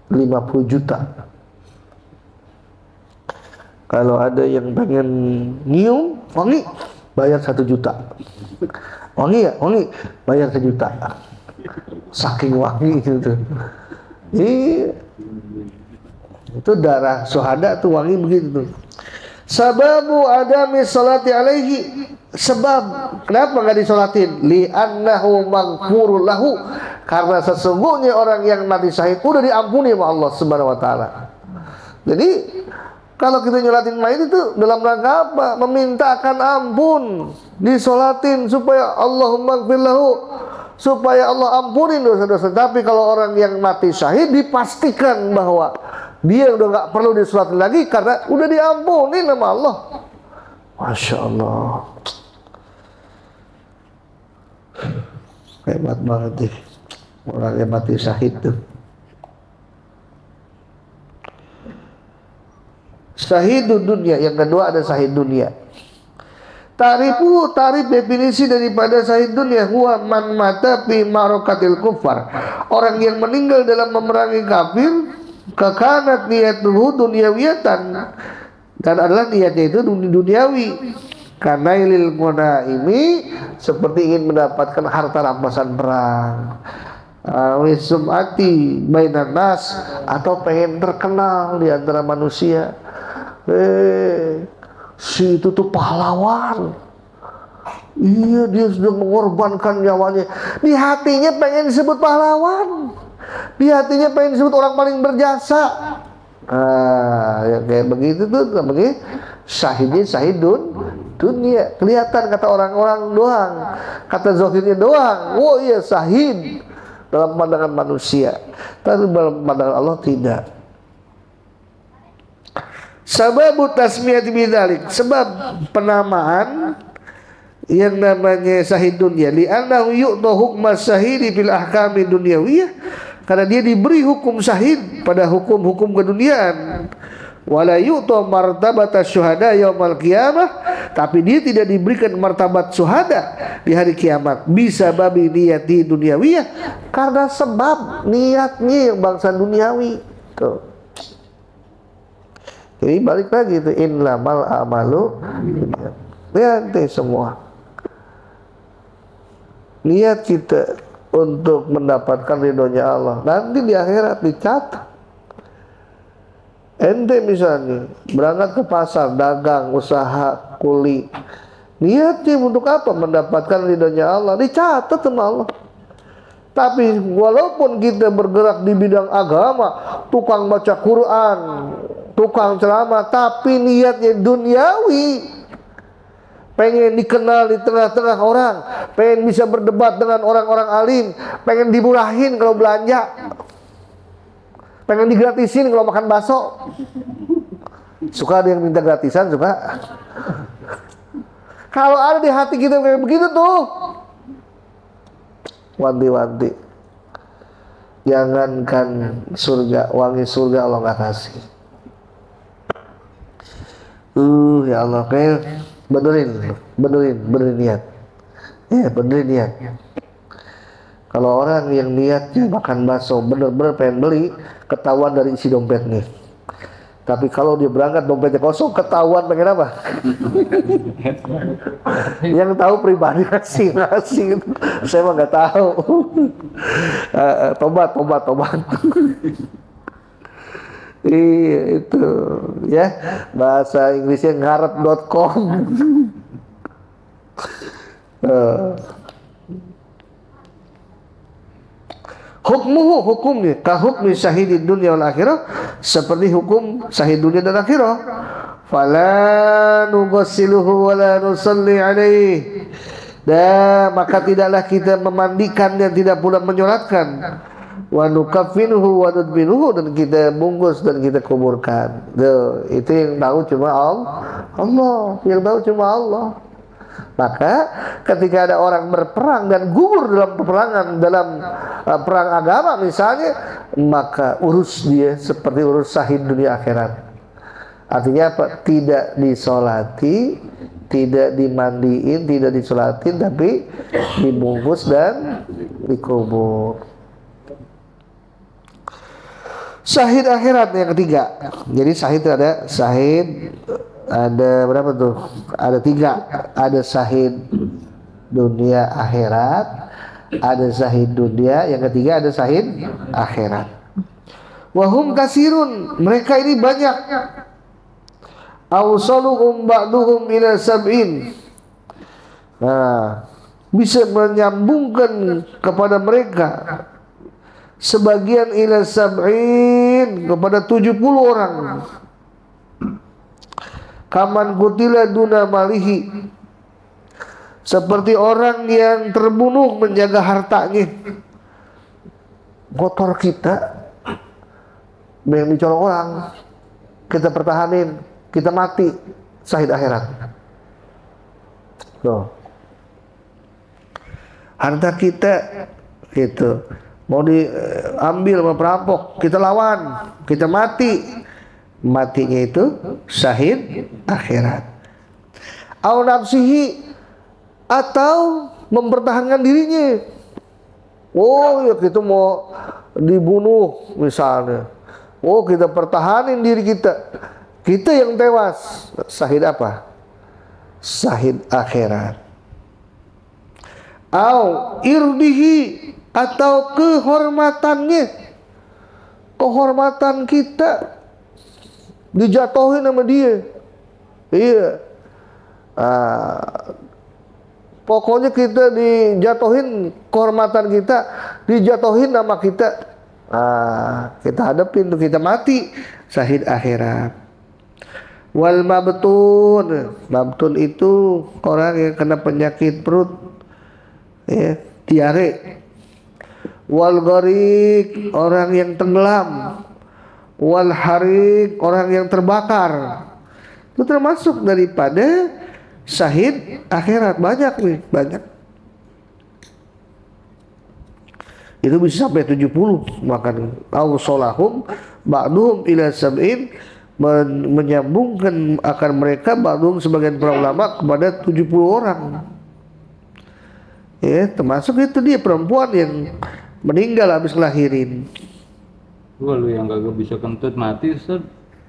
B: 50 juta. Kalau ada yang pengen nyium wangi, bayar 1 juta. Wangi ya? Wangi, bayar 1 juta. Saking wangi itu. Itu darah syuhada tuh wangi begitu tuh. Sababu adami salati alaihi, sebab kenapa nggak disolatin? Li'annahu maghfurul lahu, karena sesungguhnya orang yang mati syahid udah diampuni sama Allah Subhanahu wa taala. Jadi kalau kita nyolatin mayit itu dalam rangka apa? Memintakan ampun, disolatin supaya Allahumma gfir lahu, supaya Allah ampunin dosa-dosa. Tapi kalau orang yang mati syahid dipastikan bahwa dia udah nggak perlu disolatin lagi karena udah diampuni sama Allah. Masya Allah, hebat banget nih orang yang mati syahid tuh. Syahidud dunia, yang kedua ada syahid dunia. Tarif definisi daripada syahid dunia, huwa man mata fi ma'rakatil kuffar, orang yang meninggal dalam memerangi kafir, kakanat niyatuhu dunyawiyatan, dan adalah niatnya itu duniawi, karena ilil munaimi, seperti ingin mendapatkan harta rampasan perang, wisumati bainan nas, atau pengen terkenal di antara manusia. Si itu tuh pahlawan, iya dia sudah mengorbankan nyawanya. Di hatinya pengen disebut pahlawan, di hatinya pengen disebut orang paling berjasa. Yang kayak begitu tuh namanya syahidun dunia. Kelihatan kata orang-orang doang, kata zahirnya doang. Oh iya syahid dalam pandangan manusia, tapi dalam pandangan Allah tidak. Sababu tasmiyati bidzalik, sebab penamaan yang namanya syahid dunia, li'annahu yu'ta hukma syahidi fil ahkami dunyawiyah, karena dia diberi hukum syahid pada hukum-hukum keduniaan. Wala yu'ta martabata syuhada yaumal qiyamah, tapi dia tidak diberikan martabat syuhada di hari kiamat. Bisa babi niyati dunyawiyah, karena sebab niatnya yang bangsa duniawi tuh. Jadi balik lagi itu innamal amalu niat semua. Niat kita untuk mendapatkan ridhonya Allah, nanti di akhirat dicatat. Ente misalnya berangkat ke pasar, dagang, usaha, kuli, niatnya untuk apa? Mendapatkan ridhonya Allah, dicatat sama Allah. Tapi walaupun kita bergerak di bidang agama, tukang baca Quran, tukang ceramah, tapi niatnya duniawi, pengen dikenal di tengah-tengah orang, pengen bisa berdebat dengan orang-orang alim, pengen dimurahin kalau belanja, pengen digratisin kalau makan bakso. Suka ada yang minta gratisan, suka. Kalau ada di hati kita kayak begitu tuh, wanti-wanti, jangankan surga, wangi surga Allah nggak kasih. Ya Allah, kayak benerin niat. Ya, benerin niat. Kalau orang yang niatnya makan bakso, bener-bener pengen beli, ketahuan dari isi dompetnya. Tapi kalau dia berangkat dompetnya kosong, ketahuan pengen apa? Yang tahu pribadi ngasih. Saya mah nggak tahu. Tobat. Iya itu ya, bahasa Inggrisnya ngarep.com. Hukumnya kahukmi syahidid dunia wal akhirah, seperti hukum syahid dunia dan akhirah. Fala nughsiluhu wala nusalli alaihi, dan maka tidaklah kita memandikan dan tidak pula menyolatkan. Wa nukaffinuhu wa nudbinuhu, dan kita bungkus dan kita kuburkan. Itu yang tahu cuma Allah, yang tahu cuma Allah. Maka ketika ada orang berperang dan gugur dalam peperangan, dalam perang agama misalnya, maka urus dia seperti urus syahid dunia akhirat. Artinya apa? Tidak disolati, tidak dimandiin, tidak disolatin, tapi dibungkus dan dikubur. Syahid akhirat yang ketiga. Jadi syahid ada berapa tuh? Ada 3. Ada syahid dunia akhirat, ada syahid dunia, yang ketiga ada syahid akhirat. Wahum kasirun, mereka ini banyak. Awsaluhum ba'duhum ila sab'in. Nah, bisa menyambungkan kepada mereka sebagian ila sab'in, kepada 70 orang. Kaman kutila duna malihi, seperti orang yang terbunuh menjaga hartanya. Motor kita yang dicolong orang, kita pertahanin, kita mati, syahid akhirat. Tuh. Harta kita gitu mau diambil sama perampok, kita lawan, kita mati, matinya itu syahid akhirat. Au nafsihi, atau mempertahankan dirinya. Oh ya, kita mau dibunuh misalnya, oh kita pertahanin diri kita, kita yang tewas, syahid apa? Syahid akhirat. Au irdihi, atau kehormatannya, kehormatan kita dijatuhin sama dia. Iya. Pokoknya kita dijatuhin, kehormatan kita dijatuhin nama kita. Kita hadapin tuh, kita mati, syahid akhirat. Wal mabtun, mabtun itu orang yang kena penyakit perut, ya, diare. Wal gharik, orang yang tenggelam. Wal harik, orang yang terbakar. Itu termasuk daripada syahid akhirat. Banyak nih, banyak. Itu bisa sampai 70 makan. Awsolahum ba'duhum ila sab'in, menyambungkan akan mereka ba'duhum, sebagian para ulama, kepada 70 orang. Ya, termasuk itu dia perempuan yang meninggal habis ngelahirin.
A: Kalau yang gak bisa kentut mati, Ustaz,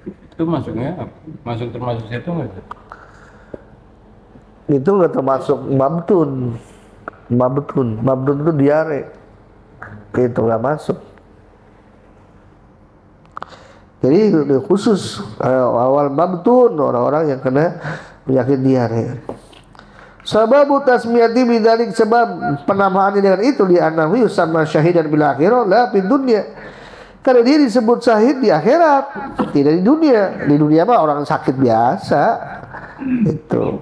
A: itu masuknya masuk termasuk situ nggak?
B: Itu nggak termasuk mabtun. Mabtun itu diare, itu nggak masuk. Jadi khusus awal mabtun, orang-orang yang kena penyakit diare. Sababu tasmiyati bidzalik, sebab penamaannya dengan itu, di annahu yusamma syahidan bil akhirah la fid dunya, karena dia disebut syahid di akhirat, tidak di dunia. Di dunia mah orang sakit biasa itu.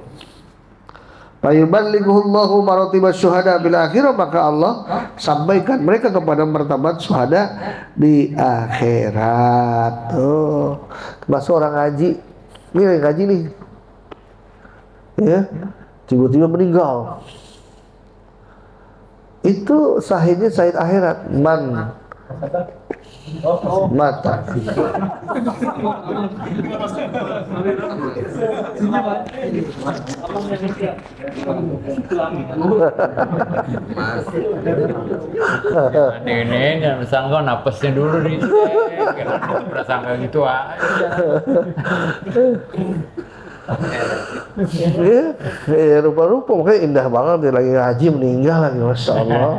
B: Fayuballighuhullahu maratibasy syuhada bil akhirah, maka Allah sampaikan mereka kepada martabat syuhada di akhirat. Tuh, termasuk orang ngaji. Ini yang ngaji nih, ya, tiba-tiba meninggal. Itu syahidnya syahid akhirat. Man mata.
A: Ini jangan sangka napasnya dulu nih. Prasangka gitu aja.
B: Ya, rupa-rupa makanya indah banget dia lagi ngaji meninggal lagi, masya Allah.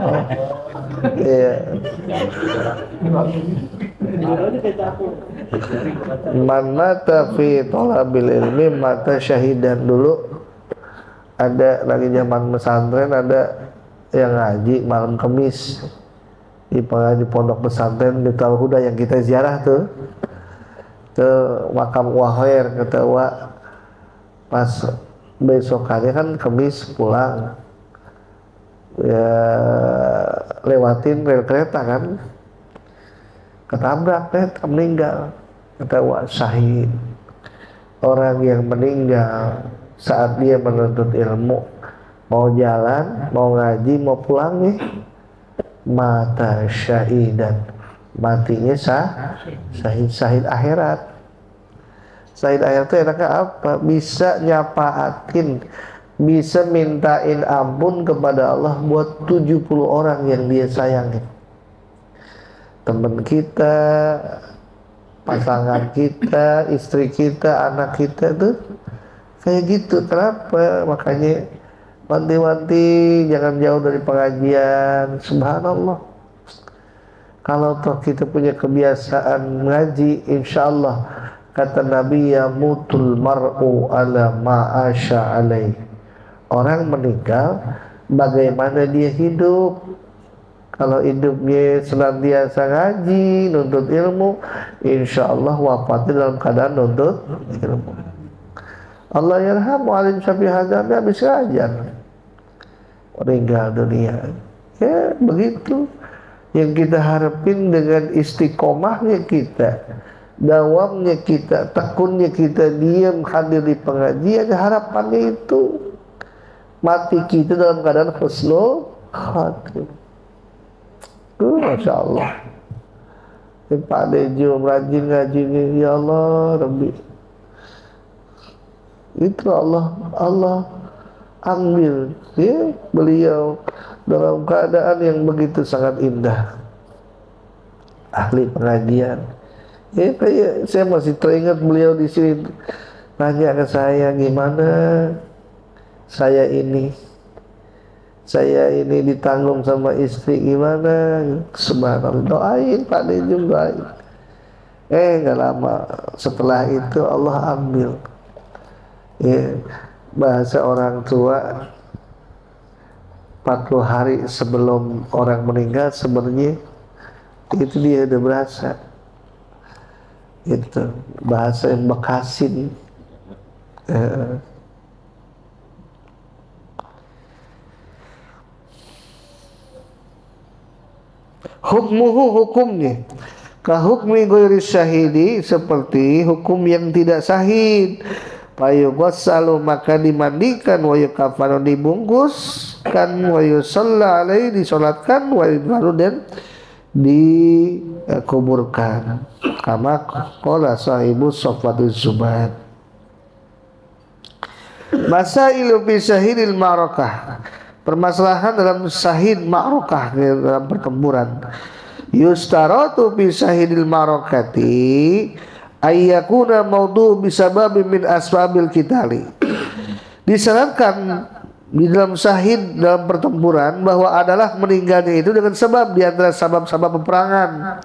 B: Ya. Man mata fi thalabil ilmi mata syahidan. Dulu ada lagi zaman pesantren, ada yang ngaji malam Kamis di pondok pesantren di Al-Huda yang kita ziarah tuh, ke makam Wahir, kata Wah, pas besokannya kan Kamis pulang, ya lewatin rel kereta kan, ketabrak kereta, meninggal. Kata Wah, syahid, orang yang meninggal saat dia menuntut ilmu, mau jalan, mau ngaji, mau pulang nih, mata syahidan, matinya syahid akhirat. Selain ayat itu enaknya apa? Bisa nyapaatin, bisa mintain ampun kepada Allah buat 70 orang yang dia sayangin. Teman kita, pasangan kita, istri kita, anak kita tuh kayak gitu. Kenapa? Makanya wanti-wanti jangan jauh dari pengajian. Subhanallah, kalau toh kita punya kebiasaan mengaji, insya Allah kata Nabi, ya mutul mar'u ala ma'asha alaih. Orang meninggal bagaimana dia hidup. Kalau hidupnya senantiasa ngaji, nuntut ilmu, insya Allah wafatnya dalam keadaan nuntut ilmu. Allah yarhamu alim syafi hadami, habis ngajar meninggal dunia. Ya begitu yang kita harapin dengan istiqomahnya kita, dawamnya kita, tekunnya kita, diam hadir di pengajian. Harapannya itu mati kita dalam keadaan husnul khatimah. Masya Allah. Pak Dejo rajin ngajinya, ya Allah Rabbi, itu Allah ambil ya beliau dalam keadaan yang begitu sangat indah, ahli pengajian. Ya kayak saya masih teringat beliau di sini nanya ke saya, gimana saya ini ditanggung sama istri, gimana? Subhanallah, doain Pak Dejum, doain. Nggak lama setelah itu Allah ambil. Ya, bahasa orang tua 40 hari sebelum orang meninggal sebenarnya itu dia udah berasa. Itu bahasa yang bekasin. Hukmuhu, hukumnya kahukmi ghairi syahidi, seperti hukum yang tidak syahid. Fayughassalu, maka dimandikan, wa yukafanu, dibungkuskan, wa yusalla alaihi, disolatkan, wa yudfaru, dan dikuburkan. Kama qala sahibu Safwatus Zubat. Masailu fi syahidil ma'rakah, permasalahan dalam syahid ma'rakah, dalam pertempuran. Yustaratu fi syahidil ma'rakati ayyakuna maudu bisababi min asbabil qitali. Disyaratkan di dalam syahid dalam pertempuran bahwa adalah meninggalnya itu dengan sebab di antara sebab-sebab peperangan.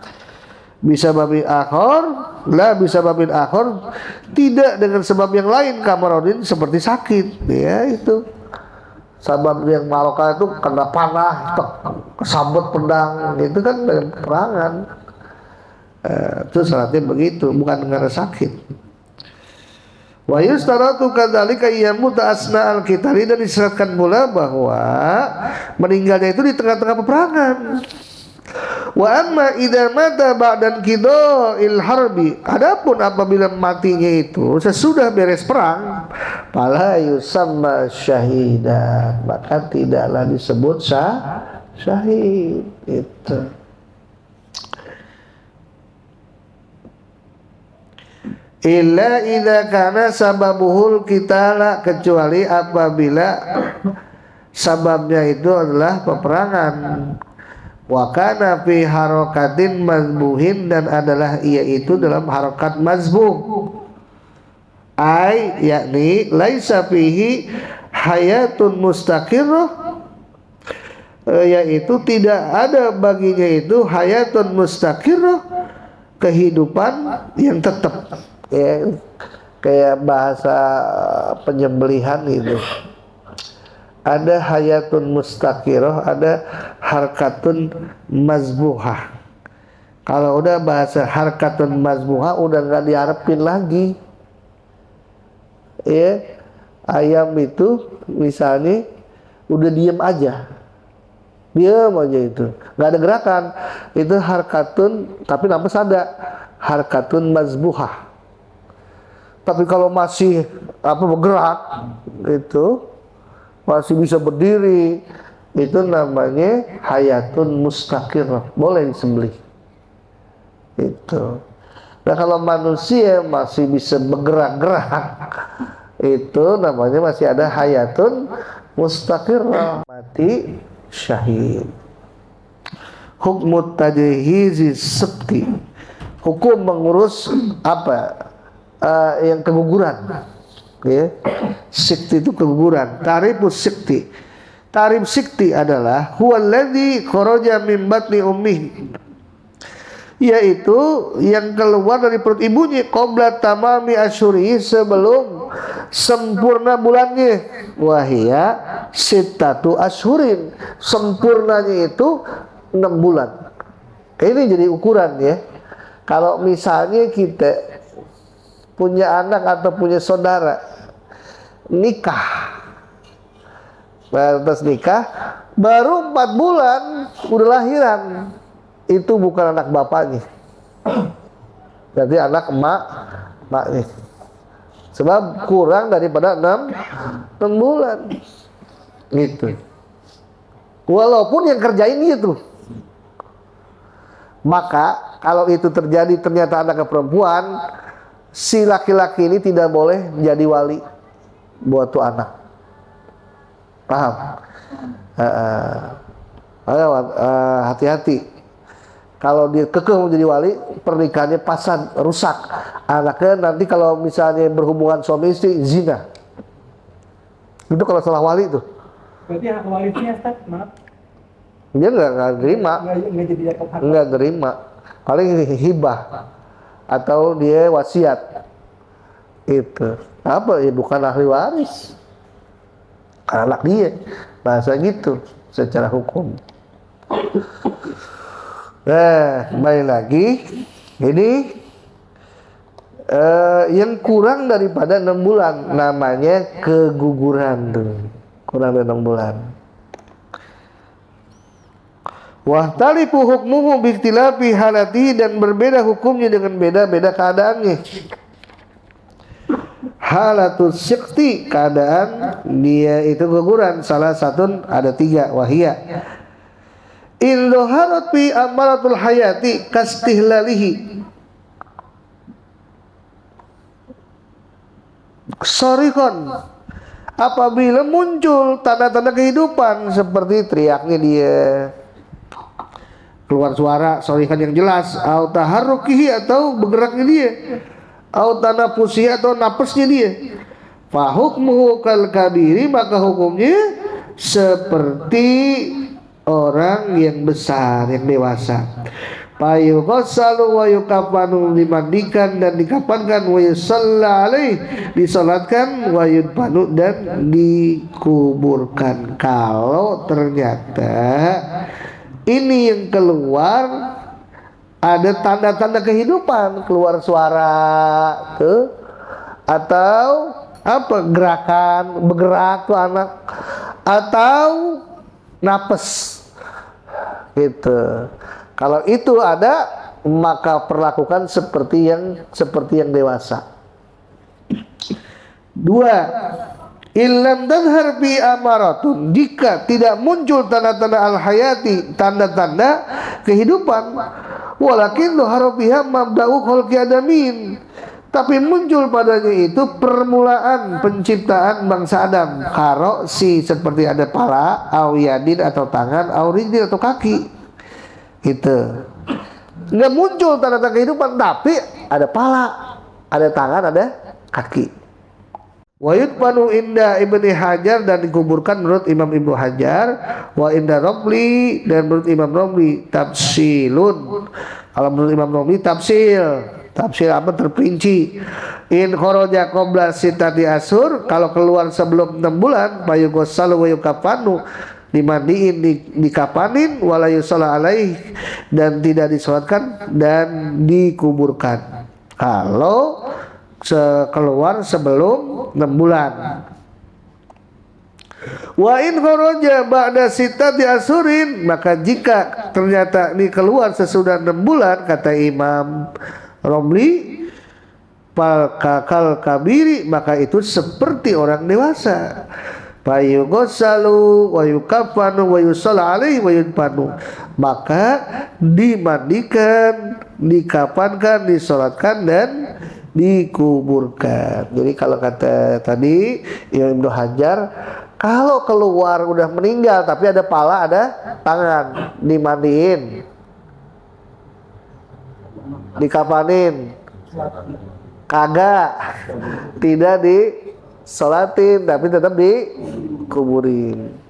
B: Bisa babin akhor, la bisa babin akhor, tidak dengan sebab yang lain, kamarodin, seperti sakit. Ya itu sebab yang Maroka itu kena panah, kesambet pedang, itu kan dengan peperangan. Itu syaratnya begitu, bukan karena sakit. Wa yustaratu kadzalika yamuta asna al-qitali, dan disyaratkan pula bahwa meninggalnya itu di tengah-tengah peperangan. Wa amma idza mata ba'dan qida'il harbi, adapun apabila matinya itu sesudah beres perang, fala yusamma syahidan, maka tidaklah disebut syahid. Itu illa idza kana sababuhul qitala, kecuali apabila sababnya itu adalah peperangan. Wa kana fi harokatin mazbuhin, dan adalah yaitu dalam harokat mazbuh, ai yakni laisa fihi hayatun mustaqirrah, yaitu tidak ada baginya itu hayatun mustaqirrah, kehidupan yang tetap. Ya, kayak bahasa penyembelihan itu, ada hayatun mustaqirah, ada harkatun mazbuhah. Kalau udah bahasa harkatun mazbuhah udah nggak diharapin lagi. Ya, ayam itu misalnya udah diam aja itu, nggak ada gerakan, itu harkatun, tapi napas ada harkatun mazbuhah. Tapi kalau masih bergerak itu, masih bisa berdiri, itu namanya hayatun mustaqirrah, boleh disembelih. Itu Nah kalau manusia masih bisa bergerak-gerak, itu namanya masih ada hayatun mustaqirrah, mati syahid. Hukmu tajhizi sekti, hukum mengurus apa yang keguguran, ya. Sikti itu keguguran. Tarifus sikti, tarif sikti adalah huwallazi kharaja min batni ummihi, yaitu yang keluar dari perut ibunya qabla tamami asyuri, sebelum sempurna bulannya, wahia sittatu asyhurin, sempurnanya itu 6 bulan. Ini jadi ukuran ya. Kalau misalnya kita punya anak atau punya saudara nikah, batas nikah baru 4 bulan udah lahiran, itu bukan anak bapaknya, jadi anak maknya, sebab kurang daripada 6 bulan gitu. Walaupun yang kerjain itu, maka kalau itu terjadi ternyata anaknya perempuan, si laki-laki ini tidak boleh menjadi wali buat tuh anak. Paham? Hati-hati. Kalau dia kekeh menjadi wali, pernikahannya pasad, rusak. Anaknya nanti kalau misalnya berhubungan suami istri, zina. Itu kalau salah wali tuh.
C: Berarti hak warisnya, Ustaz, maaf.
B: Dia nggak terima,
C: Nggak jadi hak.
B: nggak terima. Paling hibah atau dia wasiat. Itu apa ya, bukan ahli waris, anak dia, bahasa gitu secara hukum. Nah, balik lagi, ini yang kurang daripada 6 bulan namanya keguguran tuh, kurang dari 6 bulan. Wahtalifu hukmuhu biikhtilafi halatihi, dan berbeda hukumnya dengan beda-beda keadaannya. Halatus syikti, keadaan dia itu keguguran, salah satu ada 3, wahia in dhaharat fi amaratul hayati kastihlalihi, sorikon, apabila muncul tanda-tanda kehidupan seperti teriaknya dia, keluar suara sorikan yang jelas, au taharrukihi, atau bergeraknya dia, au tanafusi, atau napasnya dia, fa hukmuhu kal kabiri, maka hukumnya seperti orang yang besar, yang dewasa. Fayughassalu wa yukafanu, dimandikan dan dikafankan, wa yusalla alaih, disalatkan, wa yudfanu, dan dikuburkan. Kalau ternyata ini yang keluar ada tanda-tanda kehidupan, keluar suara tuh, atau apa, gerakan, bergerak tuh anak, atau napas gitu. Kalau itu ada, maka perlakukan seperti yang dewasa. 2, illam tadhhar bi amaratun, jika tidak muncul tanda-tanda al-hayati, tanda-tanda kehidupan, walakin dhahara biha mabda'u khalqi adamin, tapi muncul padanya itu permulaan penciptaan bangsa Adam, karo si, seperti ada pala, au yadin, atau tangan, au rijlin, atau kaki. Itu nggak muncul tanda-tanda kehidupan, tapi ada pala, ada tangan, ada kaki. Wa yudfanu inda Ibni Hajar, dan dikuburkan menurut Imam Ibnu Hajar, wa inda Romli, dan menurut Imam Romli tafsilun. Kalau menurut Imam Romli tafsil apa, terperinci. In kharaja qabla sittati asyhur, kalau keluar sebelum 6 bulan, fayughassalu wa yukafanu, dimandiin, dikapanin, wala yusalla alaih, dan tidak disolatkan dan dikuburkan. Kalau keluar sebelum 6 bulan. Wa in kharaja ba'da sittati asyhurin, maka jika ternyata ini keluar sesudah 6 bulan, kata Imam Romli, kakal kabiri, maka itu seperti orang dewasa. fayughsalu wa yukaffanu wa yusalla alaihi wa yudfanu, maka dimandikan, dikafankan, disolatkan dan dikuburkan. Jadi kalau kata tadi Imam Ibnu Hajar, kalau keluar udah meninggal tapi ada pala ada tangan, dimandiin, dikafanin, kagak, tidak disolatin tapi tetap dikuburin.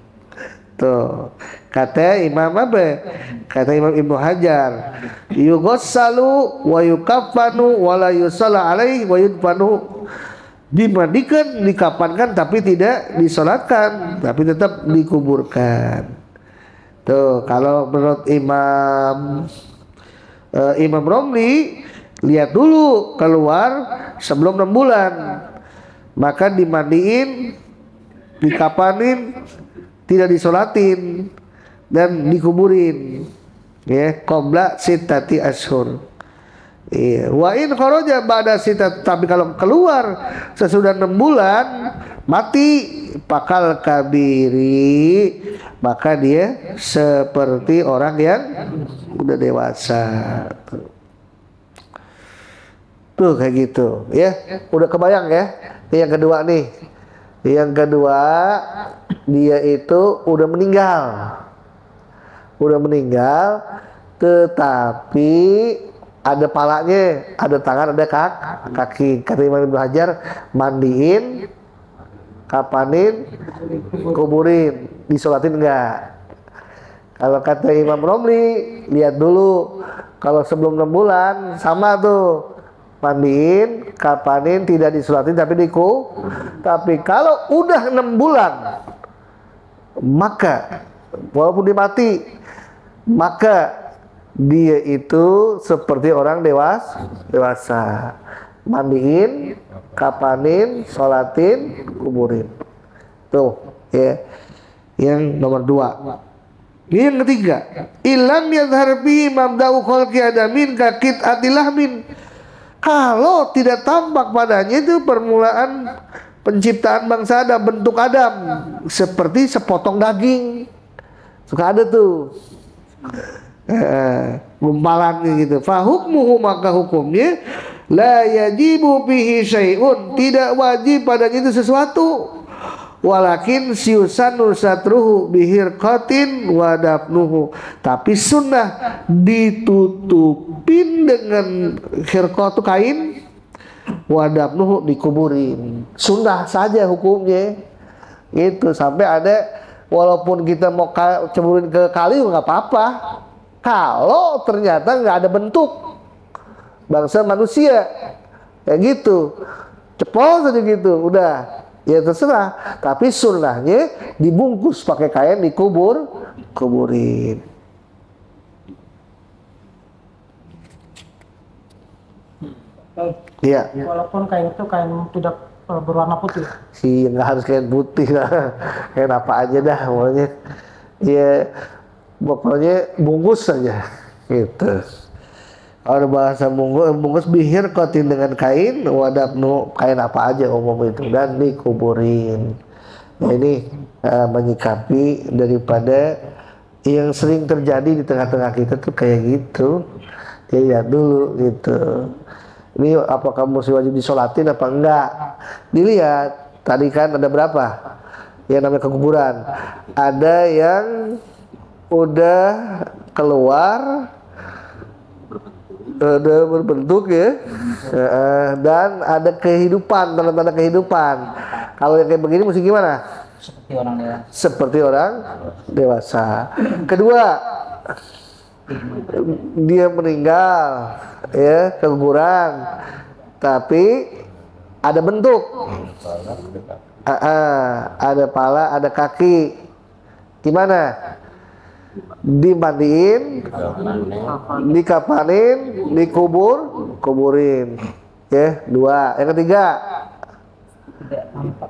B: Tuh kata Imam apa? Kata Imam Ibnu Hajar, yughassalu wa yukaffanu wa la yusalla alaihi wa yudfanu, dimandikan, dikafankan tapi tidak disolatkan tapi tetap dikuburkan. Tuh kalau menurut Imam Romli, lihat dulu keluar sebelum 6 bulan, maka dimandiin, dikapanin, tidak disolatin dan dikuburin, ya, qabla sittati ashur. Iya. Wa in kharaja ba'da sittati, tapi kalau keluar sesudah 6 bulan mati, pakal kabiri, maka dia seperti orang yang udah dewasa. Tuh kayak gitu ya. Udah kebayang ya. Yang kedua nih, yang kedua dia itu udah meninggal tetapi ada palanya, ada tangan, ada kaki. Kata Imam Ibnu Hajar, mandiin, kapanin, kuburin, disolatin enggak. Kalau kata Imam Romli, lihat dulu kalau sebelum 6 bulan sama tuh, mandiin, kapanin, tidak disolatin tapi kalau udah 6 bulan maka walaupun dia mati, maka dia itu seperti orang dewasa. Mandiin, kapanin, sholatin, kuburin. Tuh ya. Yang nomor 2. Yang ketiga, ilam yadhhar bihi mabda'u khalqi adamin kakit atilahmin, kalau tidak tampak padanya itu permulaan penciptaan bangsa Adam, bentuk Adam seperti sepotong daging. Suka ada tuh gumpalan gitu. Fahukmuhu, maka hukumnya la yajibu bihi syai'un, tidak wajib padanya itu sesuatu. Walakin siusanu satruhu bihirqatin wa dafnuhu, tapi sunnah ditutupin dengan hirqah itu kain, wa dafnuhu dikuburin. Sunnah saja hukumnya. Itu sampai ada, walaupun kita mau ceburin ke kali nggak apa-apa. Kalau ternyata nggak ada bentuk bangsa manusia, kayak gitu, cepol saja gitu, udah, ya terserah. Tapi sunnahnya dibungkus pakai kain, kuburin. Iya.
C: Walaupun kain itu kain tidak berwarna putih.
B: Sih nggak harus kain putih lah, kain apa aja dah, pokoknya. Ya. Pokoknya bungkus saja gitu. Kalau bahasa bungkus bihir kotin dengan kain, wadabnu, kain apa aja umum itu, dan dikuburin. Nah, ini menyikapi daripada yang sering terjadi di tengah-tengah kita tuh kayak gitu. Ya lihat dulu gitu. Ini apakah mesti wajib disolatin apa enggak? Dilihat. Tadi kan ada berapa yang namanya kekuburan. Ada yang udah keluar, udah berbentuk ya, dan ada kehidupan, tanda-tanda kehidupan. Kalau yang kayak begini mesti gimana? Seperti orang dewasa. Kedua, dia meninggal ya, keguguran, tapi ada bentuk, ada pala, ada kaki. Gimana? Dimandiin, dikapanin, kuburin. Ya, 2. Yang ketiga,
D: tidak tampak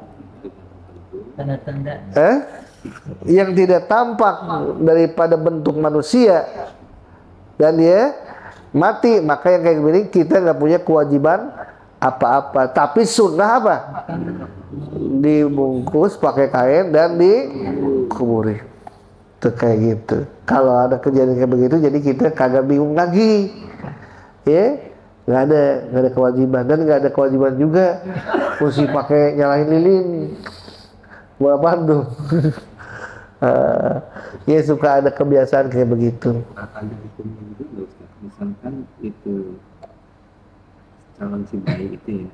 D: tanda-tanda
B: yang tidak tampak daripada bentuk manusia dan dia mati, maka yang kayak gini kita nggak punya kewajiban apa-apa. Tapi sunnah apa? Dibungkus pakai kain dan dikuburi. Tuh kayak gitu. Kalau ada kejadian kayak begitu, jadi kita kagak bingung lagi. Ya, nggak ada kewajiban, dan nggak ada kewajiban juga mesti pakai nyalain lilin buat Bandung. Ya suka ada kebiasaan kayak begitu.
E: Ada hukumnya gitu nggak Ustaz? Misalkan itu calon si bayi itu ya,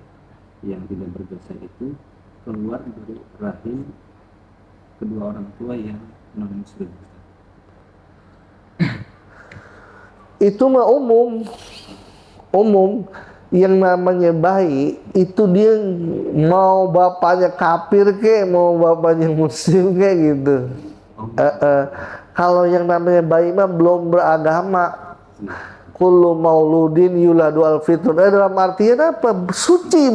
E: yang tidak berdosa itu keluar dari rahim kedua orang tua yang non muslim.
B: Itu mah umum. Yang namanya bayi itu dia mau bapaknya kafir ke, mau bapaknya muslim ke gitu. Kalau yang namanya bayi mah belum beragama. Kullu mauludin yuladu al-fitrun. Dalam artian apa? Suci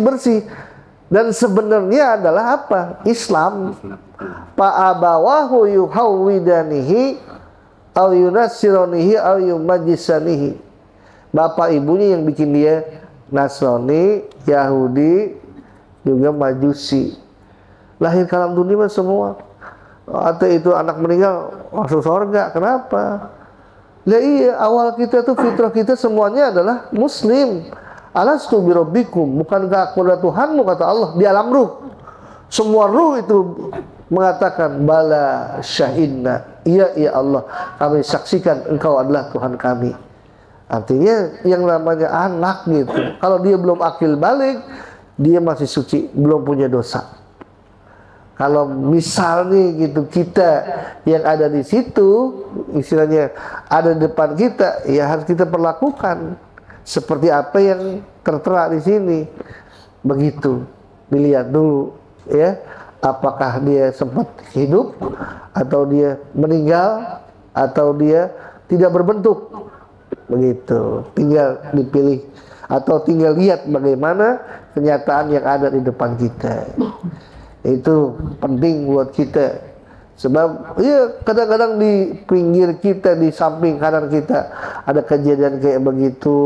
B: bersih. Dan sebenarnya adalah apa? Islam. Fa'abawahu yuhawwidanihi au yunassironihi au yumajjisanihi. Bapak ibunya yang bikin dia Nasrani, Yahudi, juga Majusi. Lahir ke alam dunia mah semua. Atau itu anak meninggal masuk surga. Kenapa? Lah iya, awal kita tuh fitrah kita semuanya adalah muslim. Alastu birabbikum, bukankah aku adalah Tuhanmu, kata Allah di alam ruh. Semua ruh itu mengatakan bala syahidna, iya ya Allah, kami saksikan engkau adalah Tuhan kami. Artinya yang namanya anak gitu, kalau dia belum akil balik, dia masih suci, belum punya dosa. Kalau misalnya gitu kita yang ada di situ, istilahnya ada di depan kita, ya harus kita perlakukan seperti apa yang tertera di sini. Begitu, dilihat dulu ya, apakah dia sempat hidup atau dia meninggal atau dia tidak berbentuk. Begitu, tinggal dipilih atau tinggal lihat bagaimana kenyataan yang ada di depan kita. Itu penting buat kita, sebab ya kadang-kadang di pinggir kita, di samping kanan kita ada kejadian kayak begitu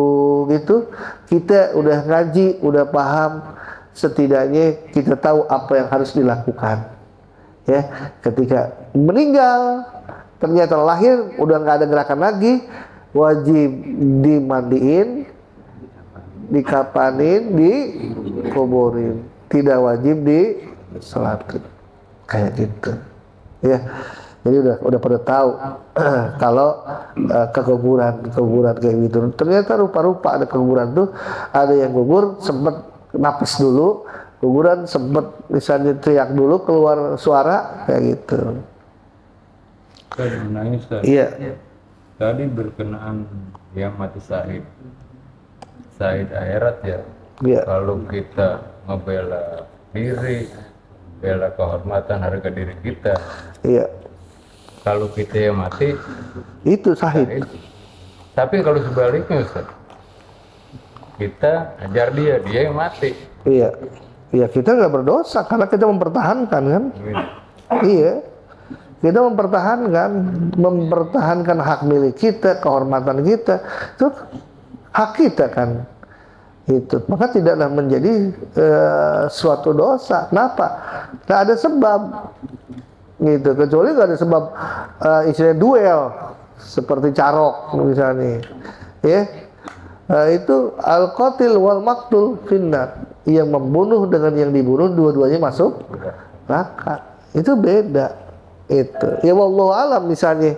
B: gitu, kita udah ngaji, udah paham, setidaknya kita tahu apa yang harus dilakukan ya. Ketika meninggal ternyata lahir udah nggak ada gerakan lagi, wajib dimandiin, dikapanin, dikuburin, tidak wajib disolatin kayak gitu ya. Jadi udah pada tahu kalau kekuburan kayak gitu. Ternyata rupa-rupa ada kekuburan tuh, ada yang gugur sempat napas dulu, kuburan sempat misalnya teriak dulu keluar suara kayak gitu.
A: Tadi menangis tadi.
B: Iya.
A: Tadi berkenaan yang mati syahid akhirat ya.
B: Iya.
A: Kalau kita membela diri, bela kehormatan harga diri kita.
B: Iya.
A: Kalau kita yang mati
B: Itu syahid.
A: Tapi kalau sebaliknya Ustaz, kita ajar dia yang mati.
B: Iya. Iya, kita nggak berdosa karena kita mempertahankan kan. Iya. Kita mempertahankan hak milik kita, kehormatan kita, itu hak kita kan. Itu maka tidaklah menjadi suatu dosa. Kenapa? Nggak ada sebab gitu, kecuali nggak ada sebab istilah duel seperti carok misalnya ya. Itu al-qatil wal maqtul finnar, yang membunuh dengan yang dibunuh dua-duanya masuk neraka. Itu beda. Itu ya wallahu alam. Misalnya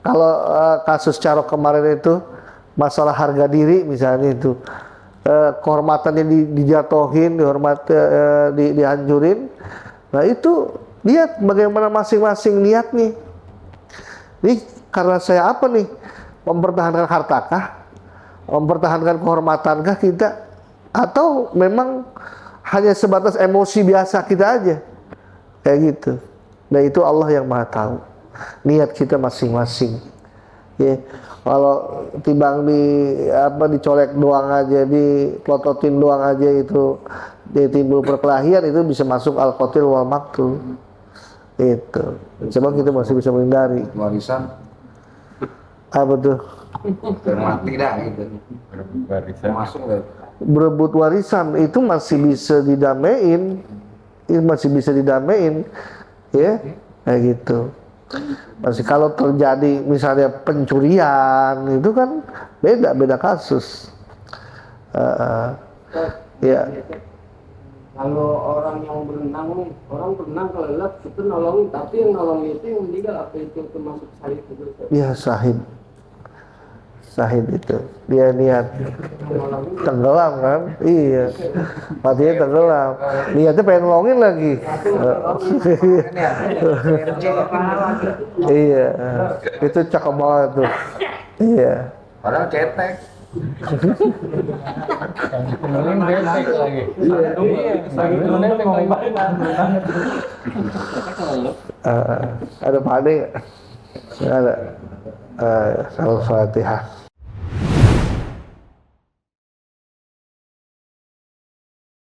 B: kalau kasus carok kemarin itu masalah harga diri misalnya, itu kehormatannya dijatuhin, dihancurin. Nah itu lihat bagaimana masing-masing niatnya. Nih karena saya apa nih, mempertahankan hartakah, mempertahankan kehormatankah kita, atau memang hanya sebatas emosi biasa kita aja kayak gitu. Nah itu Allah yang Maha tahu niat kita masing-masing ya. Kalau timbang dicolek doang aja, diplototin doang aja, itu dia timbul perkelahian, itu bisa masuk al-qatil wal maqtul. Itu coba kita masih bisa menghindari.
F: Warisan
B: Apa tuh?
F: mati dah gitu.
A: Barisan.
F: Masuk deh.
B: berebut warisan itu masih bisa didamein, ya, kayak gitu. Masih kalau terjadi misalnya pencurian itu kan beda kasus. Ya.
F: Kalau orang yang berenang nih, orang berenang kelelep itu nolongin, tapi yang nolongin itu yang meninggal, apa itu termasuk syahid juga?
B: Ya Sahid itu dia niat tenggelam kan, iya, matinya tenggelam, niatnya pengen nolongin lagi. Iya, itu cakep banget tuh. Iya.
A: Padahal cetek. Nolongin cetek lagi.
B: Ada Pak Ade nggak? Ada. Al-Fatihah.